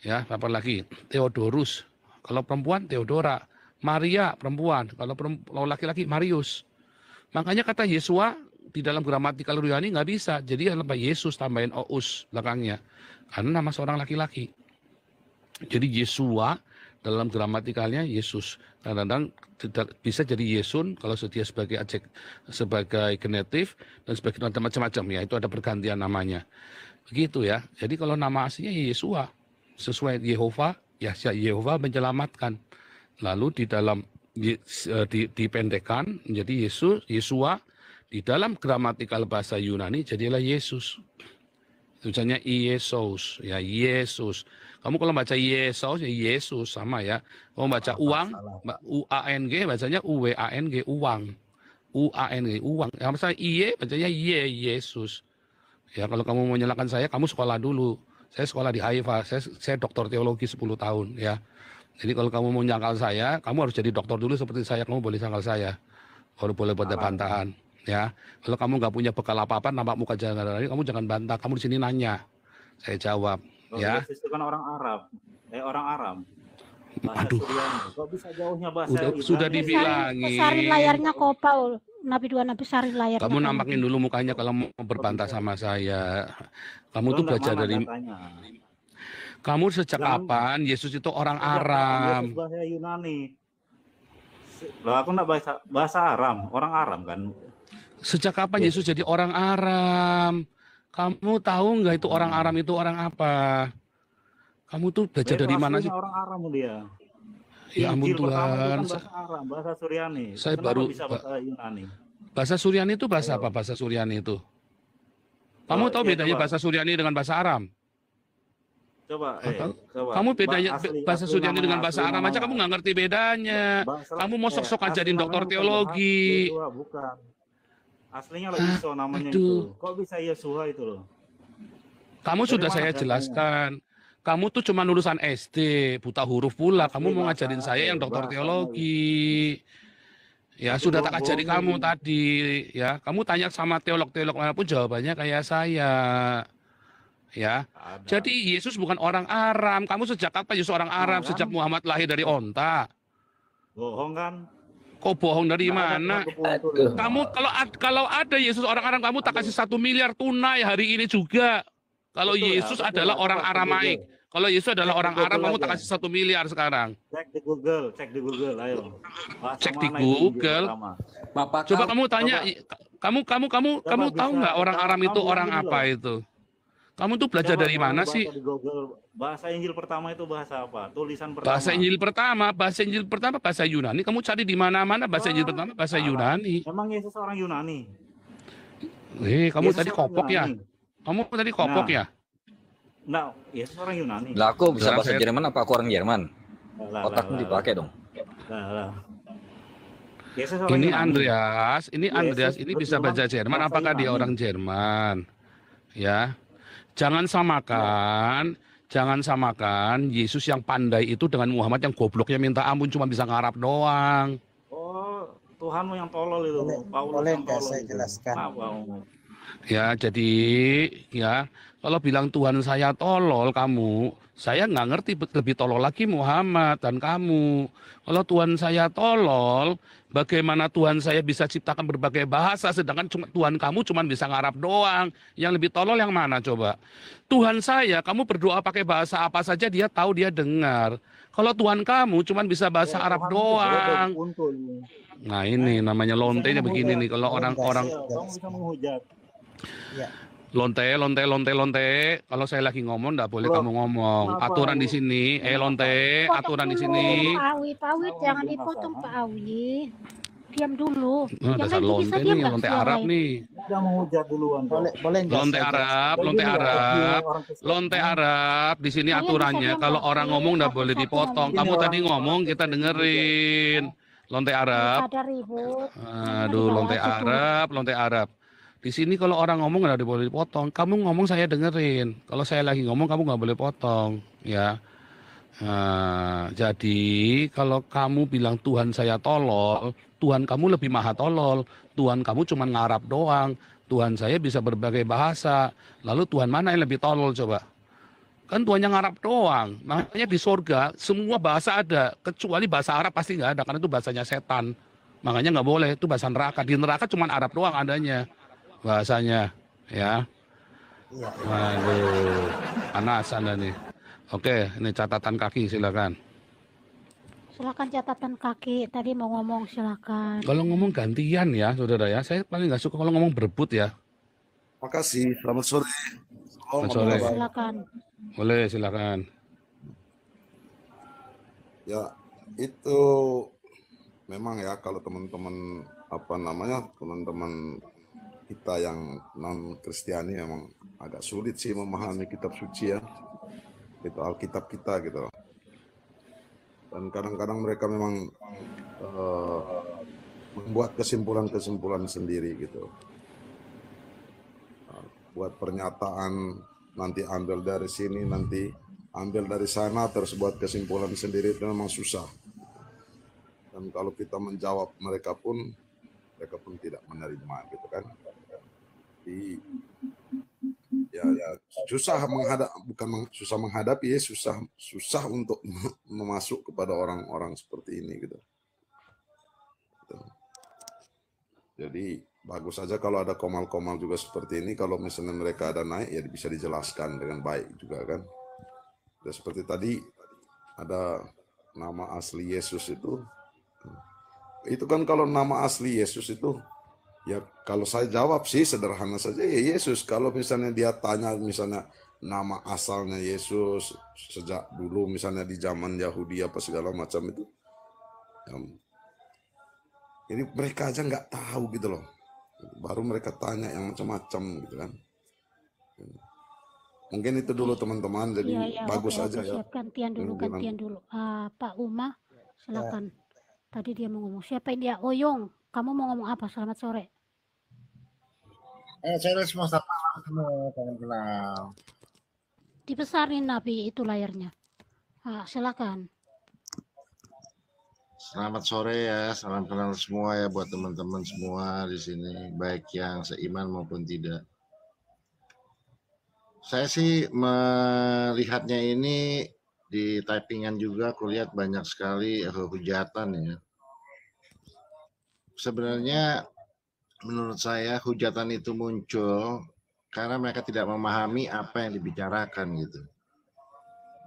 Ya, apa lagi? Theodorus. Kalau perempuan Theodora. Maria perempuan, kalau laki-laki Marius. Makanya kata Yesua di dalam gramatikal Yunani nggak bisa. Jadi apa Yesus tambahin ous belakangnya. Karena nama seorang laki-laki. Jadi Yesua dalam gramatikalnya Yesus. Kadang-kadang bisa jadi Yesun kalau dia sebagai genetif dan sebagai macam-macam ya. Itu ada pergantian namanya. Begitu ya. Jadi kalau nama aslinya Yesua sesuai Yehova, ya Yehova menyelamatkan. Lalu di dalam dipendekkan menjadi Yesua. Di dalam gramatikal bahasa Yunani jadilah Yesus. Tulisannya Yesus, ya Yesus. Kamu kalau baca Yesus ya Yesus sama ya. Kamu baca uang, UANG bacanya UWANG uang. UANG uang. Yang misalnya IE bacanya Yesus. Ya kalau kamu mau nyalakan saya, kamu sekolah dulu. Saya sekolah di Haifa, saya doktor teologi 10 tahun ya. Jadi kalau kamu mau nyangkal saya, kamu harus jadi dokter dulu seperti saya, kamu boleh sangkal saya. Baru boleh buat bantahan. Ya, kalau kamu nggak punya bekal apa-apa, nampak muka jalan kamu jangan bantah. Kamu di sini nanya, saya jawab. Ya. Yesus itu kan orang Arab, orang Aram. Aduh. Kok bisa jauhnya bahasa sudah dibilangin. Besarin layarnya kok, Paul. Nabi 2 Nabi besarin layarnya. Kamu nampakin dulu mukanya kalau mau berbantah sama saya. Kamu tuh belajar dari. Kamu sejak kapan Yesus itu orang Aram? Yesus bahasa Yunani. Loh, aku nggak bahasa Aram, orang Aram kan. Sejak kapan Yesus jadi orang Aram? Kamu tahu nggak itu orang Aram itu orang apa? Kamu tuh belajar dari mana sih? Orang Aram dia. Ya ampun Tuhan. Bahasa Aram, bahasa Suryani. Saya baru bisa bahasa Yunani. Bahasa Suryani itu bahasa apa? Bahasa Suryani itu. Kamu tahu bedanya bahasa Suryani dengan bahasa Aram? Coba. Kamu bedanya bahasa Suryani dengan bahasa Aram aja kamu nggak ngerti bedanya. Kamu mau sok-sok ajarin dokter teologi. Bukan. Aslinya Yesus namanya itu. Kok bisa Yesua itu loh? Kamu sudah saya jelaskan. Kamu tuh cuma lulusan SD, buta huruf pula. Kamu mau ngajarin saya yang dokter teologi. Ya sudah tak ajari kamu tadi. Ya, kamu tanya sama teolog-teolog manapun jawabannya kayak saya. Ya, jadi Yesus bukan orang Aram. Kamu sejak kapan Yesus orang Aram? Sejak Muhammad lahir dari onta. Bohong kan? Kok bohong dari mana? Kamu kalau ada Yesus orang Aram, kamu tak kasih 1 miliar tunai hari ini juga. Kalau Yesus adalah orang Aramaik, Kalau Yesus adalah Cek di orang Arab, Google kamu aja. tak kasih 1 miliar sekarang. Cek di Google, ayo. Bahasa Cek di mana itu Injil Google. pertama? Coba kamu tanya, kamu tahu nggak orang Aram itu bilang orang gini apa loh. itu? Kamu tuh belajar Coba dari kamu mana baca sih? di Google, bahasa Injil pertama itu bahasa apa? Tulisan pertama. Bahasa Injil pertama bahasa Yunani. Kamu cari di mana-mana bahasa Injil pertama bahasa Salah. Yunani. Emang Yesus orang Yunani? Kamu Yesus tadi orang kopok ya? Yunani. Kamu tadi kopok Nah. ya? Nah, Yesus orang Yunani. Lah aku bisa Sekarang bahasa saya- Jerman apa aku orang Jerman? Lah, Otakmu lah, dipakai dong. lah. Yesus orang Ini Yunani. Andreas, Yesus ini bisa berfirman baca Jerman. bahasa Apakah dia Yunani. orang Jerman? Ya, jangan samakan Yesus yang pandai itu dengan Muhammad yang gobloknya minta ampun cuma bisa ngarap doang. Oh, Tuhanmu yang tolol itu. Paulus boleh yang nggak tolol saya itu. jelaskan? Kenapa kamu? Ya, jadi ya kalau bilang Tuhan saya tolol kamu, saya nggak ngerti lebih tolol lagi Muhammad dan kamu. Kalau Tuhan saya tolol, bagaimana Tuhan saya bisa ciptakan berbagai bahasa, sedangkan Tuhan kamu cuma bisa ngarap doang. Yang lebih tolol yang mana coba? Tuhan saya, kamu berdoa pakai bahasa apa saja dia tahu, dia dengar. Kalau Tuhan kamu cuma bisa bahasa Arab Tuhan itu doang. bodoh, untul. Nah ini namanya lontenya begini nih. Kalau orang-orang Kamu bisa menghujat. Ya. lonte. Kalau saya lagi ngomong, nggak boleh Loh, kamu ngomong. kenapa? Aturan di sini, lonte, Potong aturan di dulu, sini. Pak Awi, jangan belum dipotong masalah. Pak Awi. Diam dulu. Yang Dasar lagi bisa lonte diam nih, nggak lonte yang Arab lain? nih. Udah menghujat duluan. kok. Boleh nggak Lonte saya Arab, Jadi lonte nggak Arab, orang Kristen. lonte Arab. Di sini Kalian bisa aturannya diam kalau nggak? orang ngomong nggak boleh Satu-satu dipotong. ngomong. Kamu Ini tadi orang- ngomong orang kita Kristen dengerin. Lonte Arab. Ada ribut. Aduh, lonte Arab. Di sini kalau orang ngomong nggak boleh dipotong. Kamu ngomong saya dengerin. Kalau saya lagi ngomong kamu nggak boleh potong, ya. Nah, jadi kalau kamu bilang Tuhan saya tolol, Tuhan kamu lebih maha tolol. Tuhan kamu cuma ngarap doang. Tuhan saya bisa berbagai bahasa. Lalu Tuhan mana yang lebih tolol coba? Kan Tuhannya ngarap doang. Makanya di surga semua bahasa ada, kecuali bahasa Arab pasti nggak ada karena itu bahasanya setan. Makanya nggak boleh, itu bahasa neraka. Di neraka cuma Arab doang adanya bahasanya, ya. Iya. Waduh, panas Anda nih. Oke, ini catatan kaki silakan. Silakan catatan kaki. Tadi mau ngomong silakan. Kalau ngomong gantian ya, saudara ya. Saya paling nggak suka kalau ngomong berebut ya. Makasih. Selamat sore. Selamat sore. Silakan. Boleh, silakan. Ya, itu memang ya kalau teman-teman teman-teman kita yang non Kristiani memang agak sulit sih memahami kitab suci ya. Itu Alkitab kita gitu. Dan kadang-kadang mereka memang membuat kesimpulan-kesimpulan sendiri gitu. Buat pernyataan nanti ambil dari sini, nanti ambil dari sana, terus buat kesimpulan sendiri itu memang susah. Dan kalau kita menjawab mereka pun tidak menerima gitu kan. Jadi ya susah susah menghadapi ya, susah untuk memasuk kepada orang-orang seperti ini gitu. Jadi bagus saja kalau ada komal-komal juga seperti ini, kalau misalnya mereka ada naik ya bisa dijelaskan dengan baik juga kan. Dan seperti tadi ada nama asli Yesus itu kan kalau nama asli Yesus itu ya kalau saya jawab sih sederhana saja ya Yesus. Kalau misalnya dia tanya misalnya nama asalnya Yesus sejak dulu misalnya di zaman Yahudi apa segala macam itu, ya, ini mereka aja nggak tahu gitu loh. Baru mereka tanya yang macam-macam gitu kan. Mungkin itu dulu teman-teman. Jadi bagus oke, aja ya. Siap, gantian dulu. Pak Uma, silakan. Tadi dia mau ngomong. Siapa ini ya? Oyong, kamu mau ngomong apa? Selamat sore. Saya semua sapa semua, salam kenal. Dibesarin Nabi itu layarnya. Silakan. Selamat sore ya, salam kenal semua ya buat teman-teman semua di sini, baik yang seiman maupun tidak. Saya sih melihatnya ini di typingan juga, aku lihat banyak sekali hujatan ya. Sebenarnya menurut saya hujatan itu muncul karena mereka tidak memahami apa yang dibicarakan gitu.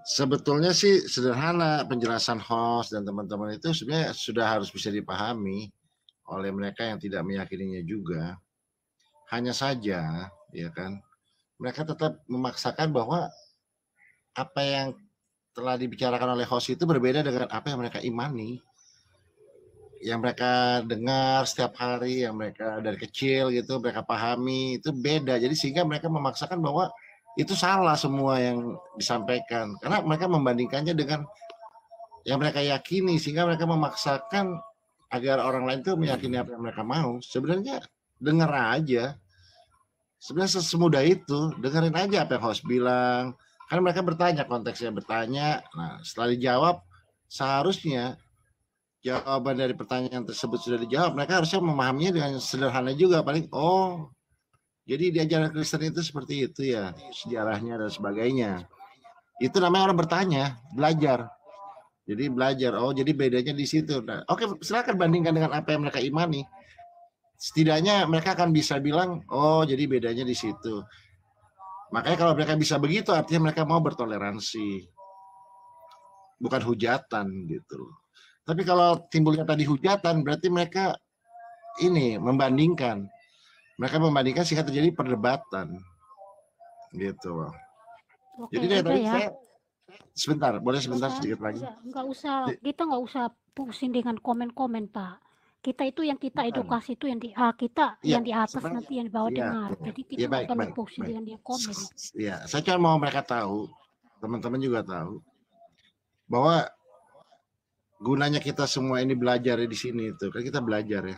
Sebetulnya sih sederhana penjelasan host dan teman-teman itu sebenarnya sudah harus bisa dipahami oleh mereka yang tidak meyakininya juga. Hanya saja, ya kan, mereka tetap memaksakan bahwa apa yang telah dibicarakan oleh host itu berbeda dengan apa yang mereka imani, yang mereka dengar setiap hari, yang mereka dari kecil gitu mereka pahami itu beda. Jadi sehingga mereka memaksakan bahwa itu salah semua yang disampaikan karena mereka membandingkannya dengan yang mereka yakini, sehingga mereka memaksakan agar orang lain itu meyakini apa yang mereka mau. Sebenarnya dengar aja, sebenarnya semudah itu, dengerin aja apa yang host bilang. Kan mereka bertanya, konteksnya bertanya, nah setelah dijawab seharusnya jawaban dari pertanyaan tersebut sudah dijawab, mereka harusnya memahaminya dengan sederhana juga, paling oh jadi di ajaran Kristen itu seperti itu ya, sejarahnya dan sebagainya. Itu namanya orang bertanya, belajar. Jadi belajar, oh jadi bedanya di situ. Nah, oke, silakan bandingkan dengan apa yang mereka imani. Setidaknya mereka akan bisa bilang, oh jadi bedanya di situ. Makanya kalau mereka bisa begitu, artinya mereka mau bertoleransi. Bukan hujatan gitu. Tapi kalau timbulnya tadi hujatan, berarti mereka ini membandingkan. Mereka membandingkan sehingga terjadi perdebatan, gitu. Oke, Jadi dari tadi ya. saya sebentar, boleh sebentar sedikit lagi? Kita nggak usah pusing dengan komen-komen, Pak. Kita itu yang kita edukasi itu yang di kita Ya, yang di atas nanti yang di bawah ya, dengar. Jadi kita ya, nggak baik, perlu baik, pusing baik. dengan dia komen. Ya, saya cuma mau mereka tahu, teman-teman juga tahu bahwa gunanya kita semua ini belajar di sini itu kan kita belajar ya.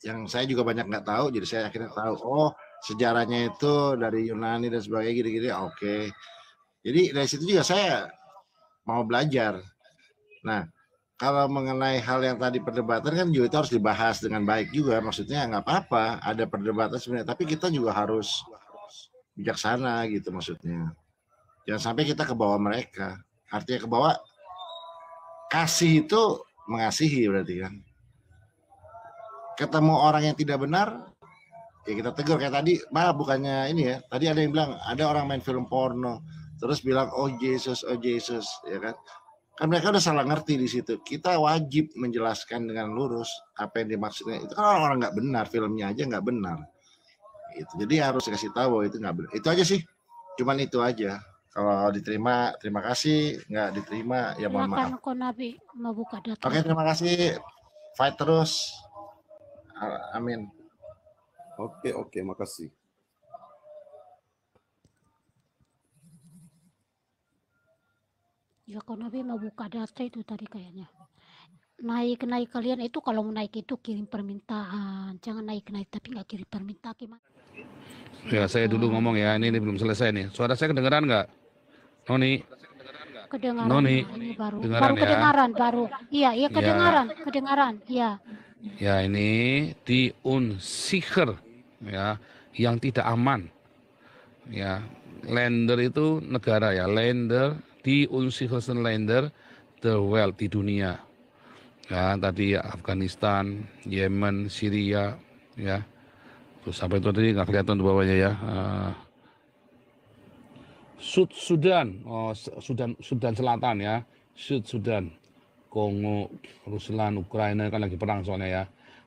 Yang saya juga banyak nggak tahu, jadi saya akhirnya tahu. Oh, sejarahnya itu dari Yunani dan sebagainya gini-gini. Oke. Jadi dari situ juga saya mau belajar. Nah, kalau mengenai hal yang tadi perdebatan kan juga itu harus dibahas dengan baik juga. Maksudnya nggak apa-apa ada perdebatan sebenarnya, tapi kita juga harus bijaksana gitu maksudnya. Jangan sampai kita ke bawah mereka. Artinya ke bawah, kasih itu mengasihi berarti kan. Ketemu orang yang tidak benar, ya kita tegur. Kayak tadi, bukannya ini ya. Tadi ada yang bilang, ada orang main film porno, terus bilang, oh Yesus, ya kan. Kan mereka udah salah ngerti di situ. Kita wajib menjelaskan dengan lurus apa yang dimaksudnya. Itu kan orang-orang nggak benar, filmnya aja nggak benar. Itu. Jadi harus kasih tahu bahwa itu nggak benar. Itu aja sih, cuman itu aja. Kalau diterima, terima kasih. Nggak diterima, ya mohon maaf. Silakan kok Nabi mau buka data. Oke, terima kasih. Fight terus. Amin. Oke, makasih. Ya kok Nabi mau buka data itu tadi kayaknya. Naik kalian itu kalau mau naik itu kirim permintaan. Jangan naik tapi nggak kirim permintaan gimana? Ya, saya dulu ngomong ya, ini belum selesai nih. Suara saya kedengeran nggak? Noni? Kedengaran. Noni, Ini baru ya? kedengaran baru. Iya, kedengaran. Iya. Ya, ini di unsicher, ya, yang tidak aman. Ya, Länder itu negara ya, Länder di unsichersten Länder der Welt di dunia. Ya, tadi Afghanistan, Yemen, Syria, ya. Terus sampai itu tadi nggak kelihatan di bawahnya ya. Sudan, Sudan Selatan ya, Sudan, Kongo, Ruslan, Ukraina kan lagi perang soalnya ya.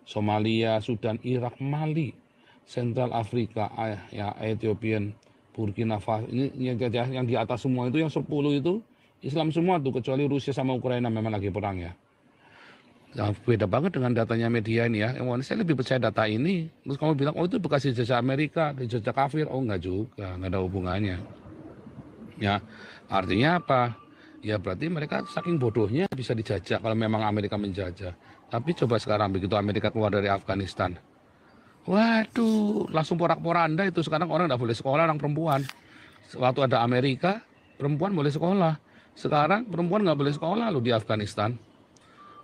Somalia, Sudan, Irak, Mali, Central Afrika, ya, Ethiopian, Burkina Faso. Ini yang di atas semua itu yang 10 itu Islam semua tuh, kecuali Rusia sama Ukraina memang lagi perang ya. Nah, beda banget dengan datanya media ini ya. Saya lebih percaya data ini. Terus kamu bilang, oh itu bekas jejak Amerika, jejak kafir. Oh enggak juga, enggak ada hubungannya. Ya, artinya apa? Ya berarti mereka saking bodohnya bisa dijajah kalau memang Amerika menjajah. Tapi coba sekarang begitu Amerika keluar dari Afghanistan. Waduh, langsung porak-poranda itu. Sekarang orang enggak boleh sekolah, orang perempuan. Waktu ada Amerika, perempuan boleh sekolah. Sekarang perempuan nggak boleh sekolah loh di Afghanistan.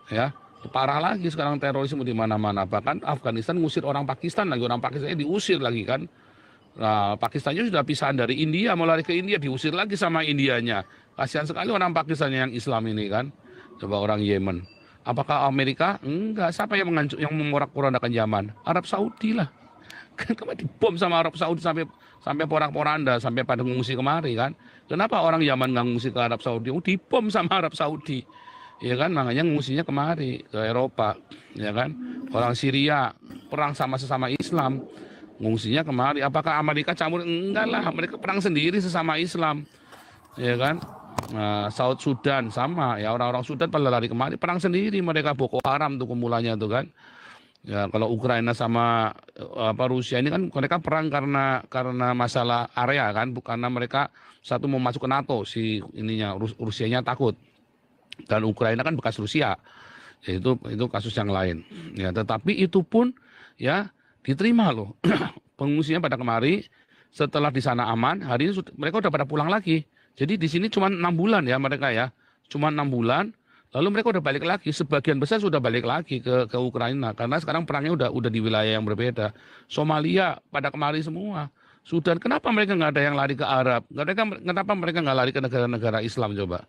Ya. Parah lagi sekarang terorisme di mana-mana. Bahkan Afghanistan ngusir orang Pakistan lagi. Orang Pakistannya diusir lagi kan. Nah, Pakistannya sudah pisahan dari India. Mau lari ke India diusir lagi sama Indianya. Kasihan sekali orang Pakistannya yang Islam ini kan. Coba orang Yemen. Apakah Amerika? Enggak. Siapa yang mengorak-porandakan Yaman? Arab Saudi lah. Kan kemarin dibom sama Arab Saudi sampai porak-poranda, sampai pada ngungsi kemari kan. Kenapa orang Yaman nggak ngungsi ke Arab Saudi? Dibom sama Arab Saudi. Ya kan, makanya ngungsinya kemari ke Eropa, ya kan. Orang Syria perang sama sesama Islam, ngungsinya kemari. Apakah Amerika campur? Enggak lah, mereka perang sendiri sesama Islam, ya kan. Nah, South Sudan sama, ya orang-orang Sudan pada lari kemari, perang sendiri mereka, Boko Haram tuh kumulanya tuh kan. Ya, kalau Ukraina sama Rusia ini kan mereka perang karena masalah area kan, bukan karena mereka satu mau masuk ke NATO, si ininya Rusianya takut. Dan Ukraina kan bekas Rusia. Ya, itu kasus yang lain. Ya, tetapi itu pun ya diterima loh. Pengungsinya pada kemari, setelah di sana aman, hari ini mereka udah pada pulang lagi. Jadi di sini cuma 6 bulan ya mereka ya. Cuma 6 bulan. Lalu mereka udah balik lagi, sebagian besar sudah balik lagi ke Ukraina karena sekarang perangnya udah di wilayah yang berbeda. Somalia pada kemari semua. Sudan, kenapa mereka nggak ada yang lari ke Arab? Kenapa mereka nggak lari ke negara-negara Islam coba?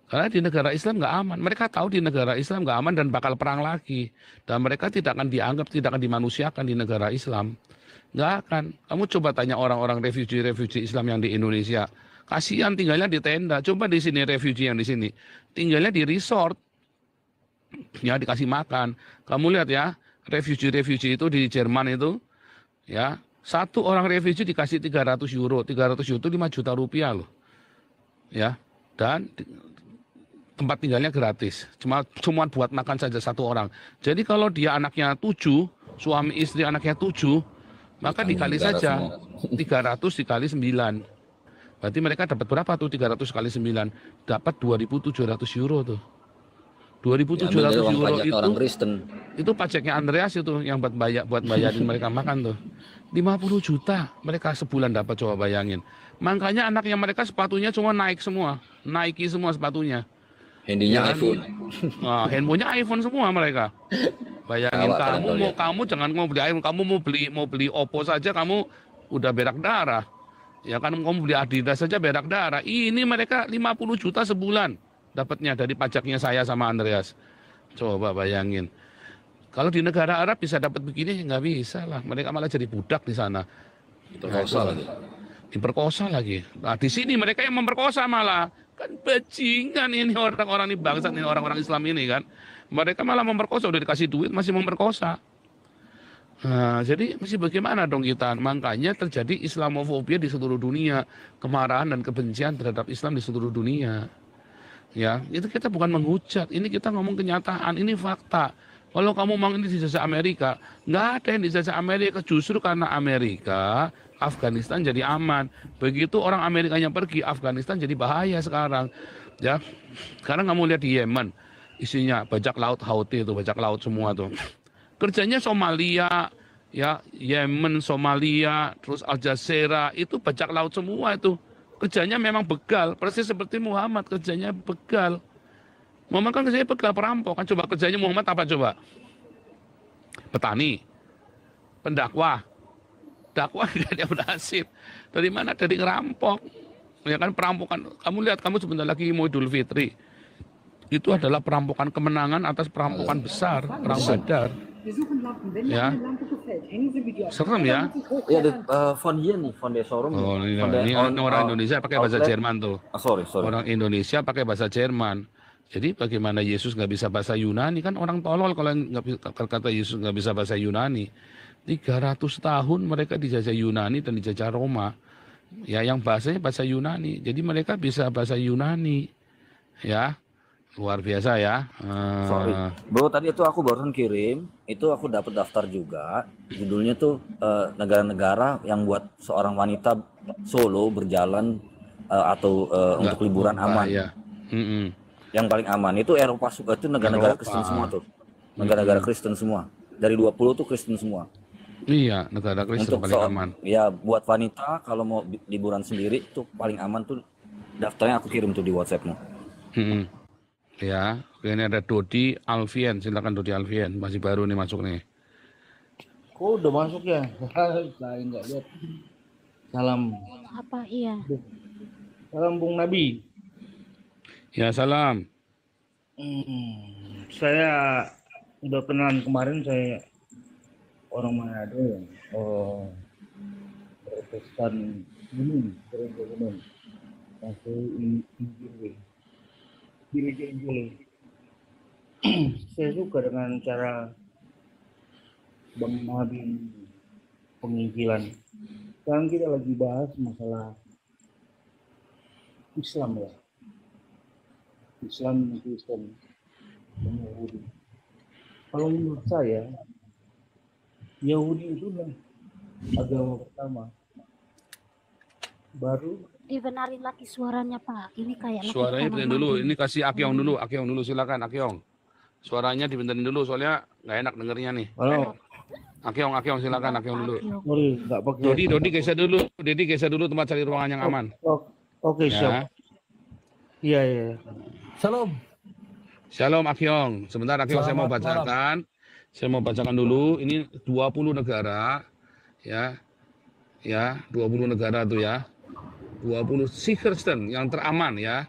Karena di negara Islam nggak aman. Mereka tahu di negara Islam nggak aman dan bakal perang lagi. Dan mereka tidak akan dianggap, tidak akan dimanusiakan di negara Islam. Nggak akan. Kamu coba tanya orang-orang refugee Islam yang di Indonesia. Kasihan tinggalnya di tenda. Coba di sini refugee yang di sini tinggalnya di resort. Ya dikasih makan. Kamu lihat ya, refugee itu di Jerman itu ya, satu orang refugee dikasih 300 euro. 300 euro itu 5 juta rupiah loh. Ya. Dan tempat tinggalnya gratis. Cuma buat makan saja satu orang. Jadi kalau dia anaknya 7, suami istri anaknya 7, maka dikali saja 300 dikali 9. Berarti mereka dapat berapa tuh 300 kali 9? Dapat 2.700 euro tuh. 2.700 euro itu pajaknya Andreas itu yang buat bayarin mereka makan tuh. 50 juta mereka sebulan dapat, coba bayangin. Makanya anaknya mereka sepatunya cuma Nike semua sepatunya. Handinya iPhone. Nah, handphonenya iPhone semua mereka. Bayangin kamu jangan mau beli iPhone, kamu mau beli Oppo saja kamu udah berak darah. Ya kan, kamu beli Adidas saja berak darah. Ini mereka 50 juta sebulan dapatnya dari pajaknya saya sama Andreas. Coba bayangin. Kalau di negara Arab bisa dapat begini, nggak bisa lah. Mereka malah jadi budak di sana. Diperkosa lagi. Nah, di sini mereka yang memperkosa malah. Kan bajingan ini orang-orang ini, bangsat ini orang-orang Islam ini kan. Mereka malah memperkosa, udah dikasih duit masih memperkosa. Nah, jadi mesti bagaimana dong kita? Makanya terjadi Islamofobia di seluruh dunia, kemarahan dan kebencian terhadap Islam di seluruh dunia. Ya, itu kita bukan menghujat, ini kita ngomong kenyataan, ini fakta. Kalau kamu mau ini dijajah Amerika, nggak ada yang dijajah Amerika, justru karena Amerika, Afghanistan jadi aman. Begitu orang Amerikanya pergi, Afghanistan jadi bahaya sekarang. Ya, sekarang kamu lihat di Yemen, isinya bajak laut Houthi itu, bajak laut semua tuh. Kerjanya Somalia, ya Yemen, Somalia, terus Aljazeera, itu bajak laut semua itu. Kerjanya memang begal, persis seperti Muhammad, kerjanya begal. Muhammad kan kerjanya begal, perampok. Kan coba kerjanya Muhammad apa coba? Petani, pendakwah. Dakwah dia berhasil. Dari mana? Dari ngerampok. Ya kan, perampokan. Kamu lihat, kamu sebentar lagi mau Idul Fitri. Itu adalah perampokan kemenangan atas perampokan besar, perang Badar. Ya, serem ya. Ya, von hier nih, von der Showroom. Oh, ini orang Indonesia pakai bahasa Jerman tuh. Sorry. Orang Indonesia pakai bahasa Jerman. Jadi bagaimana Yesus nggak bisa bahasa Yunani? Kan orang tolol kalau nggak kata Yesus nggak bisa bahasa Yunani. 300 tahun mereka dijajah Yunani dan dijajah Roma. Ya, yang bahasanya bahasa Yunani. Jadi mereka bisa bahasa Yunani. Ya. Luar biasa ya. Sorry, bro, tadi itu aku barusan kirim, itu aku dapat daftar juga. Judulnya tuh negara-negara yang buat seorang wanita solo berjalan atau untuk liburan aman. Ya. Yang paling aman itu Eropa, itu negara-negara Kristen semua tuh. Negara-negara Kristen semua. Dari 20 tuh Kristen semua. Iya, negara Kristen paling aman. Ya, buat wanita kalau mau liburan sendiri tuh paling aman tuh, daftarnya aku kirim tuh di WhatsAppmu. Ya, ini ada Dodi Alfian, silakan Dodi Alfian, masih baru nih masuk nih. Kok udah masuk ya? Saya nggak lihat. Salam. Apa iya? Salam Bung Nabi. Ya, salam. Saya udah kenalan kemarin, saya orang Manado ya, Protestan Gunung, masuk Injil, gereja Injil. Saya suka dengan cara Bang Nabi penginjilan. Sekarang kita lagi bahas masalah Islam ya, Islam, Kristen, dan Yahudi. Kalau menurut saya, Yahudi itu agama pertama. Baru Dibenarin lagi suaranya Pak. Ini kayak lagi Suaranya kamar benerin dulu. mandi. Ini kasih Akyong dulu, silakan Akyong. Suaranya dibenerin dulu soalnya nggak enak dengernya nih. halo, Akyong silakan Akyong dulu. sorry nggak pakai. Dodi geser dulu tempat cari ruangan yang aman. Oke, Ya. siap. Iya. Shalom Akyong. Sebentar Akyong saya mau bacakan. Saya mau bacakan dulu. Ini 20 negara ya. Ya, 20 negara tuh ya. 20 Sichersten yang teraman ya.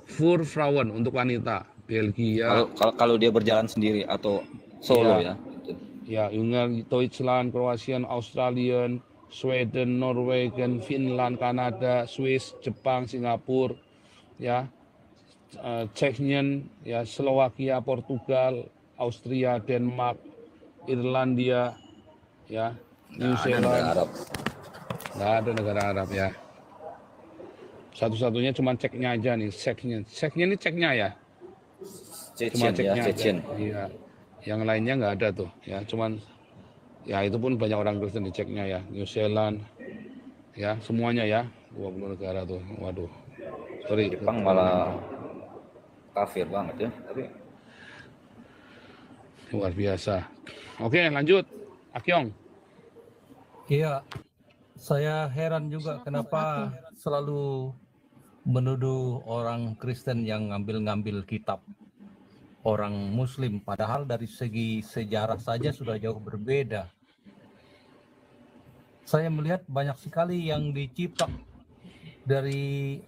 Für Frauen untuk wanita. Belgia. Kalau dia berjalan sendiri atau solo ya. Ya, Ungarn, Deutschland, Kroatien, Australien, Sweden, Norwegian, Finland, Kanada, Swiss, Jepang, Singapura, ya, Czechien, ya, Slovakia, Portugal, Austria, Denmark, Irlandia, ya, New Zealand. Nggak ada negara Arab ya. Satu-satunya cuma Ceknya aja nih, Ceknya. Ceknya ini Ceknya ya. Cuma Ceknya aja. Iya. Yang lainnya nggak ada tuh, ya. Cuman ya itu pun banyak orang Kristen di Ceknya ya. New Zealand, ya semuanya ya. 20 negara tuh. Waduh. Sorry. Jepang malah kafir banget ya. Tapi luar biasa. Oke, lanjut. Akyong. Iya, saya heran juga kenapa selalu menuduh orang Kristen yang ngambil-ngambil kitab orang Muslim, padahal dari segi sejarah saja sudah jauh berbeda. Saya melihat banyak sekali yang dicipta dari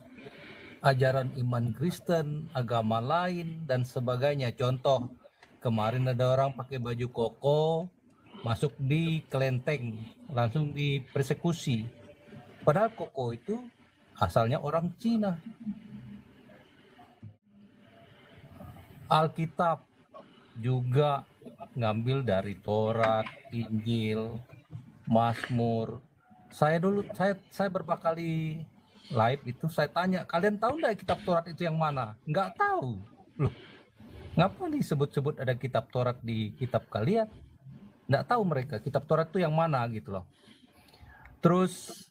ajaran iman Kristen, agama lain, dan sebagainya. Contoh, kemarin ada orang pakai baju koko, masuk di kelenteng, langsung dipersekusi. Padahal koko itu asalnya orang Cina. Alkitab juga ngambil dari Taurat, Injil, Mazmur. Saya beberapa kali live itu saya tanya, kalian tahu nggak kitab Taurat itu yang mana? Nggak tahu. Loh, ngapa disebut-sebut ada kitab Taurat di kitab kalian? Nggak tahu mereka kitab Taurat itu yang mana gitu loh. Terus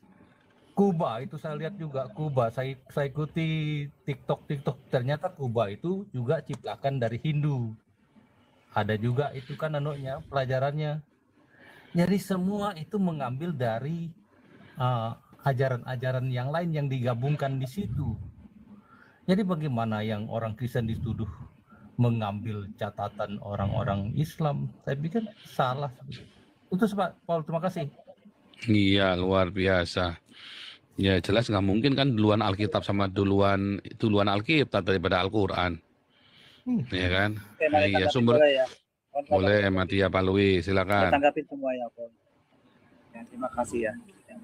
Kuba itu saya lihat juga, Kuba saya ikuti TikTok, ternyata Kuba itu juga ciptakan dari Hindu. Ada juga itu kan anaknya pelajarannya. Jadi semua itu mengambil dari ajaran-ajaran yang lain yang digabungkan di situ. Jadi bagaimana yang orang Kristen dituduh mengambil catatan orang-orang Islam? Saya pikir salah. Itu Pak Paul, terima kasih. Iya, luar biasa. Ya jelas nggak mungkin kan duluan Alkitab sama duluan Alkitab daripada Al-Quran. Ya kan? Iya, sumber. Boleh, Matia Palui, silakan. Tanggapin semua ya, Paul. Ya, terima kasih ya.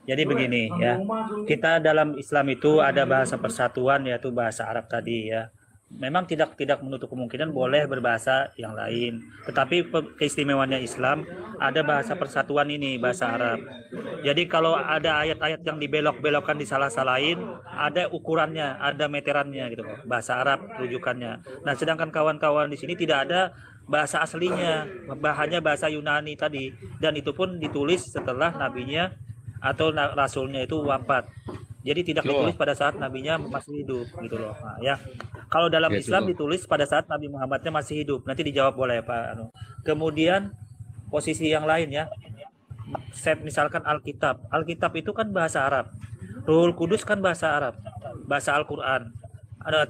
Jadi begini ya, kita dalam Islam itu ada bahasa persatuan yaitu bahasa Arab tadi ya. Memang tidak menutup kemungkinan boleh berbahasa yang lain. Tetapi keistimewaannya Islam ada bahasa persatuan ini, bahasa Arab. Jadi kalau ada ayat-ayat yang dibelok-belokkan disalah-salahin, ada ukurannya, ada meterannya gitu, bahasa Arab rujukannya. Nah, sedangkan kawan-kawan di sini tidak ada bahasa aslinya, hanya bahasa Yunani tadi, dan itu pun ditulis setelah nabinya atau rasulnya itu wafat. Jadi tidak ditulis pada saat nabinya masih hidup gitu loh. Nah, ya. Kalau dalam Islam ditulis pada saat Nabi Muhammadnya masih hidup. Nanti dijawab boleh Pak. Kemudian posisi yang lain ya. Misalkan Alkitab. Alkitab itu kan bahasa Arab. Ruhul Kudus kan bahasa Arab. Bahasa Al-Qur'an.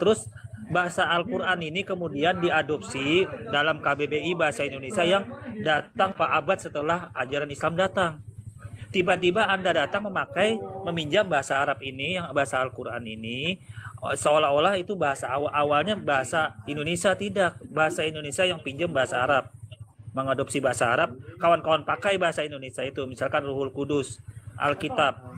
Terus bahasa Al-Qur'an ini kemudian diadopsi dalam KBBI bahasa Indonesia yang datang Pak Abad setelah ajaran Islam datang. Tiba-tiba Anda datang meminjam bahasa Arab ini, yang bahasa Al-Quran ini, seolah-olah itu bahasa awalnya bahasa Indonesia, tidak. Bahasa Indonesia yang pinjam bahasa Arab. mengadopsi bahasa Arab, kawan-kawan pakai bahasa Indonesia itu, misalkan Ruhul Kudus, Alkitab.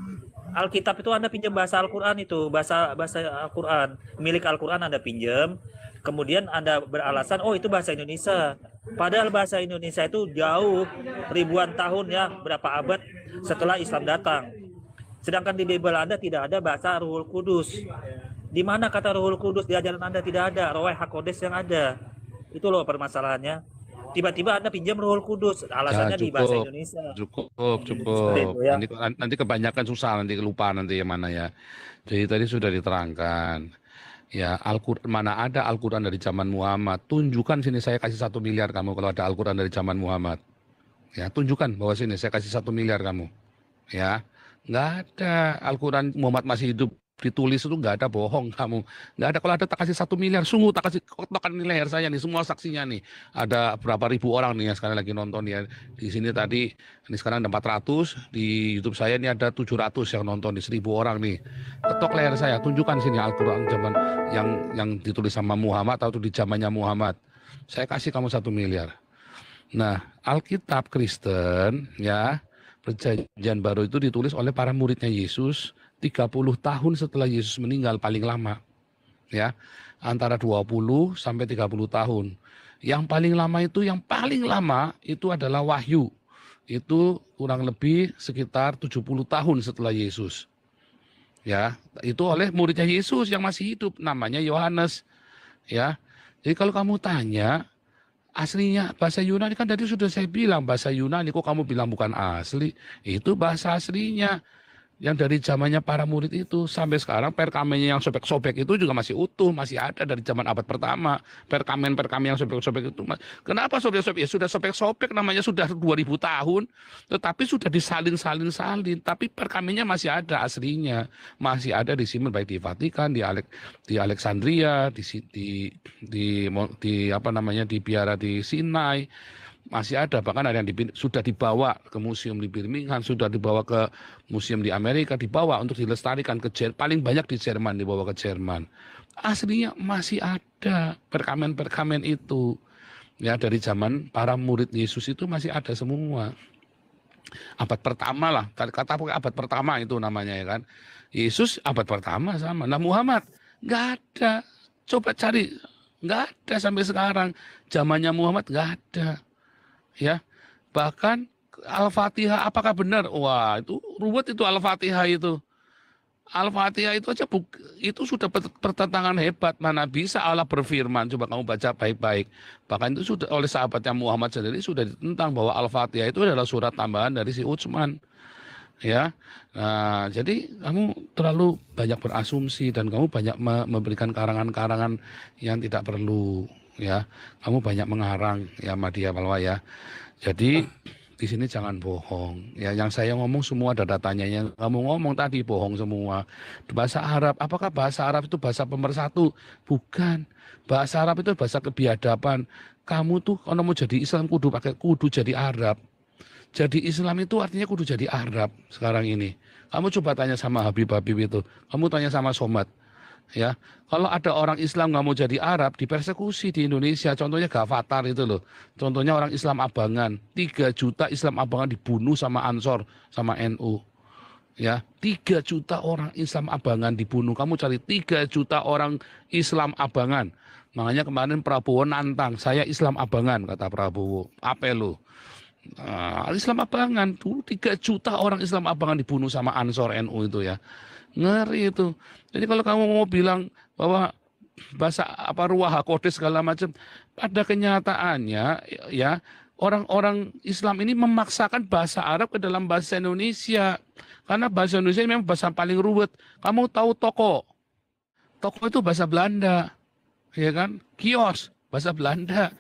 Alkitab itu Anda pinjam bahasa Al-Qur'an itu, bahasa Al-Qur'an. Milik Al-Qur'an Anda pinjam, kemudian Anda beralasan, oh itu bahasa Indonesia. Padahal bahasa Indonesia itu jauh ribuan tahun ya, berapa abad setelah Islam datang. Sedangkan di Bible Anda tidak ada bahasa Ruhul Kudus. Di mana kata Ruhul Kudus di ajaran Anda tidak ada, Ruh HaKodes yang ada. Itu loh permasalahannya. Tiba-tiba Anda pinjam Ruhul Kudus, alasannya di bahasa Indonesia. Cukup. Ya. Nanti kebanyakan susah, nanti lupa nanti yang mana ya. Jadi tadi sudah diterangkan. Ya, Al-Quran, mana ada Al-Quran dari zaman Muhammad? Tunjukkan sini, saya kasih 1 miliar kamu kalau ada Al-Quran dari zaman Muhammad. Ya, tunjukkan bahwa sini saya kasih 1 miliar kamu. Ya, nggak ada Al-Quran Muhammad masih hidup. Ditulis itu nggak ada, bohong kamu. Nggak ada, kalau ada tak kasih 1 miliar, sungguh tak kasih, kotokan ini leher saya nih, semua saksinya nih. Ada berapa ribu orang nih yang sekarang lagi nonton ya. Di sini tadi, ini sekarang ada 400, di YouTube saya ini ada 700 yang nonton, di 1000 orang nih. Ketok leher saya, tunjukkan sini Al-Quran zaman yang ditulis sama Muhammad atau di zamannya Muhammad. Saya kasih kamu 1 miliar. Nah, Alkitab Kristen ya, Perjanjian Baru itu ditulis oleh para muridnya Yesus 30 tahun setelah Yesus meninggal paling lama. Ya, antara 20 sampai 30 tahun. Yang paling lama itu adalah Wahyu. Itu kurang lebih sekitar 70 tahun setelah Yesus. Ya, itu oleh muridnya Yesus yang masih hidup, namanya Yohanes. Ya. Jadi kalau kamu tanya aslinya bahasa Yunani, kan tadi sudah saya bilang bahasa Yunani, kok kamu bilang bukan asli? Itu bahasa aslinya yang dari zamannya para murid itu sampai sekarang. Perkamennya yang sobek-sobek itu juga masih utuh, masih ada dari zaman abad pertama. Perkamen yang sobek-sobek itu, kenapa sobek-sobek? Ya sudah sobek-sobek, namanya sudah 2000 tahun, tetapi sudah disalin. Tapi perkamennya masih ada aslinya, masih ada di sini, baik di Vatikan, di Alexandria, di apa namanya, di biara di Sinai. Masih ada, bahkan ada yang sudah dibawa ke museum di Birmingham, sudah dibawa ke museum di Amerika, dibawa untuk dilestarikan ke Jerman, paling banyak di Jerman, dibawa ke Jerman. Aslinya masih ada perkamen itu. Ya, dari zaman para murid Yesus itu masih ada semua. Abad pertama lah, kata abad pertama itu namanya ya kan. Yesus abad pertama sama. Nah, Muhammad nggak ada. Coba cari, nggak ada sampai sekarang. Zamannya Muhammad nggak ada. Ya, bahkan Al-Fatihah apakah benar? Wah, itu ruwet itu Al-Fatihah itu. Al-Fatihah itu aja itu sudah pertentangan hebat. Mana bisa Allah berfirman? Coba kamu baca baik-baik. Bahkan itu sudah oleh sahabatnya Muhammad sendiri sudah ditentang bahwa Al-Fatihah itu adalah surat tambahan dari si Utsman. Ya, nah, jadi kamu terlalu banyak berasumsi dan kamu banyak memberikan karangan-karangan yang tidak perlu. Ya, kamu banyak mengarang ya, Madya Palwa ya. Jadi di sini jangan bohong. Ya, yang saya ngomong semua ada datanya. Yang kamu ngomong tadi bohong semua. Bahasa Arab, apakah bahasa Arab itu bahasa pemersatu? Bukan. Bahasa Arab itu bahasa kebiadaban. Kamu tuh kalau mau jadi Islam kudu jadi Arab. Jadi Islam itu artinya kudu jadi Arab sekarang ini. Kamu coba tanya sama Habib-Habib itu. Kamu tanya sama Somad. Ya, kalau ada orang Islam nggak mau jadi Arab, dipersekusi di Indonesia. Contohnya Gavatar itu loh. Contohnya orang Islam Abangan, 3 juta Islam Abangan dibunuh sama Ansor, sama NU. Ya, 3 juta orang Islam Abangan dibunuh. Kamu cari 3 juta orang Islam Abangan. Makanya kemarin Prabowo nantang, saya Islam Abangan, kata Prabowo. Apa lo? Islam Abangan, dulu 3 juta orang Islam Abangan dibunuh sama Ansor NU itu ya. Ngeri itu. Jadi kalau kamu mau bilang bahwa bahasa apa Ruh HaKodes segala macam, pada kenyataannya ya orang-orang Islam ini memaksakan bahasa Arab ke dalam bahasa Indonesia. Karena bahasa Indonesia memang bahasa paling ruwet. Kamu tahu toko. Toko itu bahasa Belanda. Ya kan? Kios bahasa Belanda.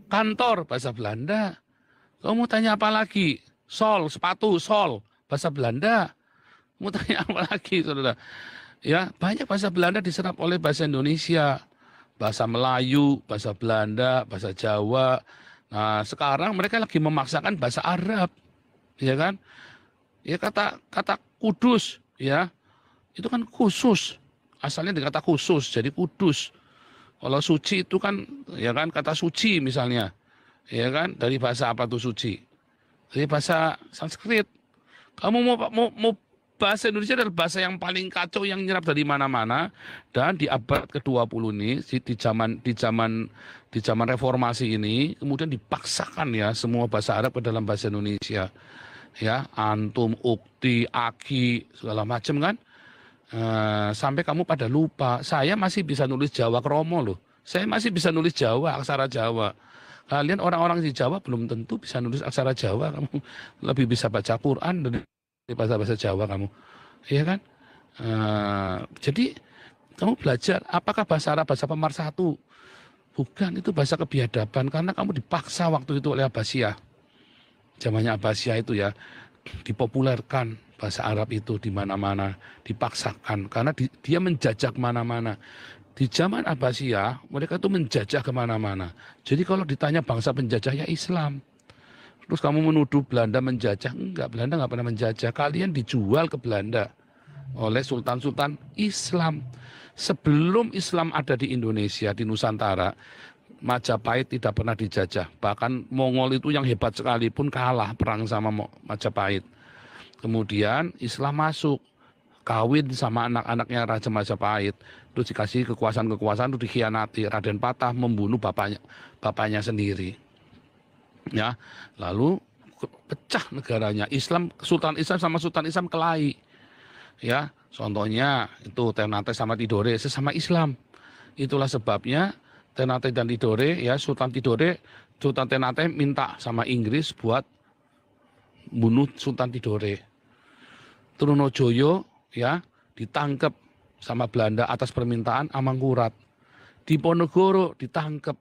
Kantor bahasa Belanda. Kamu tanya apa lagi? Sol, sepatu, sol bahasa Belanda. Mau tanya apa lagi, saudara? Ya, banyak bahasa Belanda diserap oleh bahasa Indonesia. Bahasa Melayu, bahasa Belanda, bahasa Jawa. Nah, sekarang mereka lagi memaksakan bahasa Arab. Ya kan? Ya, kata kudus, ya. Itu kan khusus. Asalnya dari kata khusus, jadi kudus. Kalau suci itu kan, ya kan, kata suci misalnya. Ya kan? Dari bahasa apa tuh suci? Dari bahasa Sanskrit. Kamu mau bahasa Indonesia adalah bahasa yang paling kacau, yang nyerap dari mana-mana, dan di abad ke-20 ini, di zaman reformasi ini, kemudian dipaksakan ya semua bahasa Arab ke dalam bahasa Indonesia. Ya, antum, ukti, aki, segala macam kan. Sampai kamu pada lupa, saya masih bisa nulis Jawa kromo loh. Saya masih bisa nulis Jawa, aksara Jawa. Kalian orang-orang di Jawa belum tentu bisa nulis aksara Jawa. Kamu lebih bisa baca Quran dari bahasa Jawa kamu. Iya kan? Jadi kamu belajar, apakah bahasa Arab bahasa pemersatu? Bukan, itu bahasa kebiadaban. Karena kamu dipaksa waktu itu oleh Abbasiyah. Zamannya Abbasiyah itu ya, dipopulerkan bahasa Arab itu di mana-mana, dipaksakan. Karena dia menjajah kemana-mana. Di zaman Abbasiyah, mereka itu menjajah kemana-mana. Jadi kalau ditanya bangsa penjajah, ya Islam. Terus kamu menuduh Belanda menjajah. Enggak, Belanda nggak pernah menjajah. Kalian dijual ke Belanda oleh sultan-sultan Islam. Sebelum Islam ada di Indonesia, di Nusantara, Majapahit tidak pernah dijajah. Bahkan Mongol itu yang hebat sekalipun kalah perang sama Majapahit. Kemudian Islam masuk, kawin sama anak-anaknya Raja Majapahit, terus dikasih kekuasaan-kekuasaan, terus dikhianati. Raden Patah membunuh bapaknya sendiri. Ya, lalu pecah negaranya. Sultan Islam sama Sultan Islam kelahi. Ya, contohnya itu Ternate sama Tidore sesama Islam. Itulah sebabnya Ternate dan Tidore, ya Sultan Ternate minta sama Inggris buat bunuh Sultan Tidore. Trunojoyo ya ditangkap sama Belanda atas permintaan Amangkurat. Diponegoro ditangkap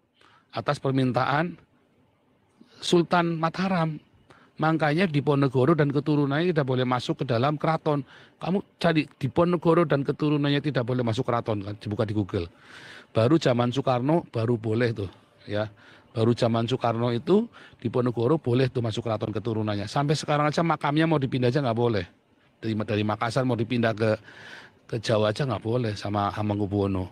atas permintaan Sultan Mataram. Makanya Diponegoro dan keturunannya tidak boleh masuk ke dalam keraton. Kamu cari Diponegoro dan keturunannya tidak boleh masuk keraton, kan dibuka di Google. Baru zaman Soekarno baru boleh tuh, ya. Baru zaman Soekarno itu Diponegoro boleh tuh masuk keraton keturunannya. Sampai sekarang aja makamnya mau dipindah aja nggak boleh. Dari Makassar mau dipindah ke Jawa aja nggak boleh sama Hamengkubuwono.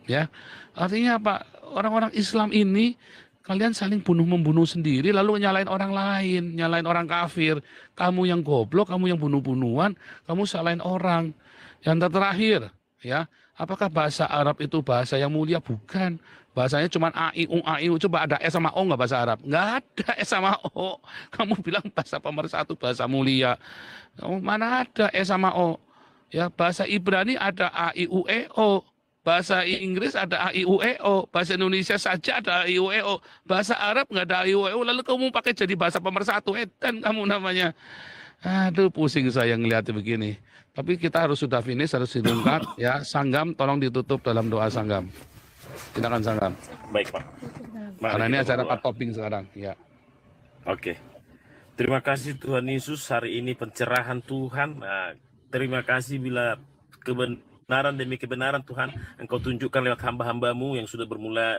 Ya, artinya apa? Orang-orang Islam ini kalian saling membunuh sendiri, lalu nyalain orang lain, nyalain orang kafir. Kamu yang goblok, kamu yang bunuh-bunuhan, kamu salahin orang. Yang terakhir, ya, apakah bahasa Arab itu bahasa yang mulia? Bukan. Bahasanya cuma A-I-U. Coba ada S sama O nggak bahasa Arab? Nggak ada S sama O. Kamu bilang bahasa pemersatu, bahasa mulia. Mana ada S sama O? Ya, bahasa Ibrani ada A-I-U-E-O. Bahasa Inggris ada A-I-U-E-O. Bahasa Indonesia saja ada A-I-U-E-O. Bahasa Arab nggak ada A-I-U-E-O. Lalu kamu pakai jadi bahasa pemersatu. Edan kamu namanya. Aduh, pusing saya ngeliatnya begini. Tapi kita sudah finish, harus ditungkat. Ya, Sanggam tolong ditutup dalam doa Sanggam. Silakan Sanggam. Baik Pak. Karena ini acara Pak Toping sekarang. Ya. Oke. Terima kasih Tuhan Yesus, hari ini pencerahan Tuhan. Nah, terima kasih bila kebenaran demi kebenaran Tuhan Engkau tunjukkan lewat hamba-hambamu yang sudah bermula